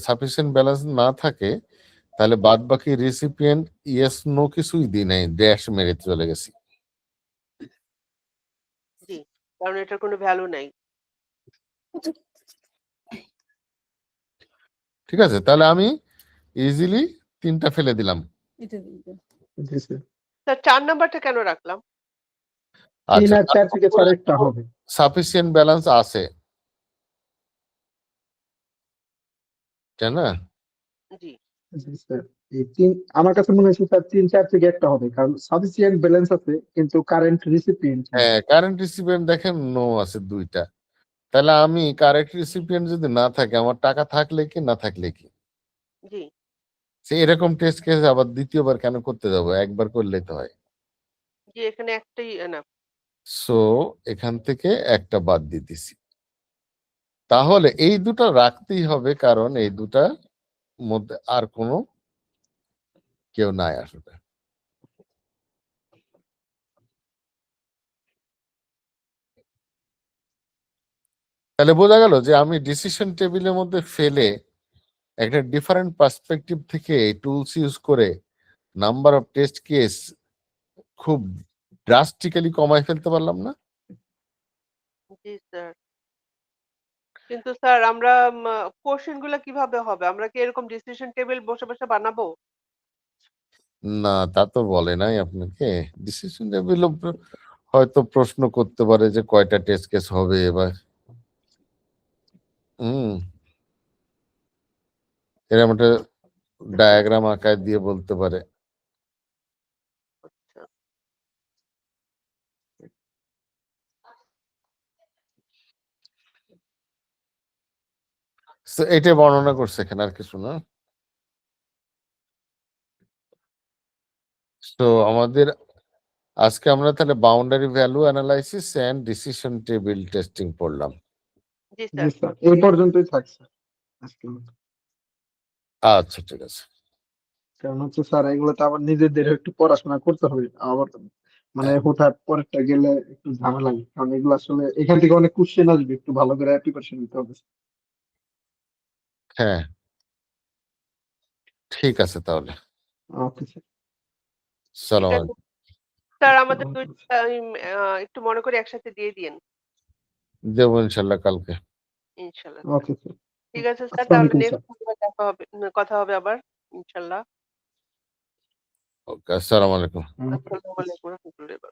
Speaker 1: সাফিসিয়েন্ট ব্যালেন্স না থাকে তাহলে বাদ বাকি রিসিপিয়েন্ট ইয়েস নো কিছুই দিই নাই, ড্যাশ মেরে চলে গেছি।
Speaker 3: জি। কারণ এটার কোনো ভ্যালু নাই।
Speaker 1: ঠিক আছে, তাহলে আমি ইজিলি 3টা ফেলে দিলাম।
Speaker 2: জি স্যার।
Speaker 3: স্যার 4 নাম্বারটা কেন রাখলাম?
Speaker 2: 3
Speaker 1: আচ্ছা,
Speaker 2: আর 4 থেকে 4 একটা হবে।
Speaker 1: সাফিসিয়েন্ট ব্যালেন্স আছে, তাই না?
Speaker 3: জি,
Speaker 2: জি স্যার। এই 3 আমার কাছে মনে হচ্ছে স্যার 3 4 থেকে একটা হবে, কারণ সাফিসিয়েন্ট ব্যালেন্স আছে কিন্তু কারেন্ট রিসিপিয়েন্ট নেই।
Speaker 1: হ্যাঁ, কারেন্ট রিসিপিয়েন্ট দেখেন নো আছে 2টা। তাহলে আমি কারেক্ট রিসিপিয়েন্ট যদি না থাকে আমার টাকা থাকলে কি না থাকলে কি,
Speaker 3: জি,
Speaker 1: সে এরকম টেস্ট কেস আবার দ্বিতীয়বার কেন করতে যাবো, একবার করলেই তো হয়।
Speaker 3: জি, এখানে একটাই এনাফ।
Speaker 1: সো এখান থেকে একটা বাদ দিতেছি। তাহলে এই দুটো রাখতেই হবে কারণ এই দুটার মধ্যে আর কোনো কেউ নাই আসলে। তাহলে বোঝা গেল যে আমি ডিসিশন টেবিলের মধ্যে ফেলে একটা ডিফারেন্ট পার্সপেক্টিভ থেকে টুলস ইউজ করে নাম্বার অফ টেস্ট কেস খুব ড্রাস্টিক্যালি কমায় ফেলতে পারলাম না?
Speaker 3: জি স্যার। কিন্তু স্যার আমরা কোশ্চেন গুলা কিভাবে হবে? আমরা কি এরকম ডিসিশন টেবিল বসে বানাবো?
Speaker 1: না, তা তো বলে নাই আপনাকে। ডিসিশন টেবিল হয়তো প্রশ্ন করতে পারে যে কয়টা টেস্ট কেস হবে এবার। এরকম একটা ডায়াগ্রাম আকার দিয়ে বলতে পারে। So, এটা বর্ণনা করছে এখানে আর কিছু না। তো আমাদের আজকে আমরা তাহলে boundary value analysis and decision table testing পড়লাম।
Speaker 3: জি
Speaker 2: জি
Speaker 3: স্যার।
Speaker 2: স্যার, এই পর্যন্তই থাক স্যার আজকের মতো।
Speaker 1: আচ্ছা, ঠিক আছে।
Speaker 2: কারণ হচ্ছে স্যার এগুলোতে আবার নিজেদের একটু পড়াশোনা করতে হবে, আবার মানে হঠাৎ পরেরটা গেলে একটু ঝামেলা লাগে, কারণ এগুলো আসলে এখান থেকে অনেক কোশ্চেন আসবে, একটু ভালো করে প্রিপারেশন নিতে হবে।
Speaker 1: হ্যাঁ, ঠিক আছে তাহলে।
Speaker 2: Okay sir.
Speaker 1: সালাম
Speaker 3: ঠিক আছে
Speaker 1: আলাইকুম।
Speaker 3: স্যার, আমাদের দুইটা টাইম একটু মনে করে একসাথে দিয়ে দিন
Speaker 1: দেবো ইনশাল্লাহ কালকে।
Speaker 3: ইনশাল্লাহ।
Speaker 2: Okay sir.
Speaker 3: ঠিক আছে স্যার,
Speaker 2: আসসালামু
Speaker 3: তাহলে
Speaker 2: আলাইকুম স্যার।
Speaker 3: নেক্সট দেখা হবে, কথা হবে আবার ইনশাল্লাহ।
Speaker 1: ওকে, আসসালামু আলাইকুম।
Speaker 3: আসসালামু আলাইকুম রহমতুল্লাহ।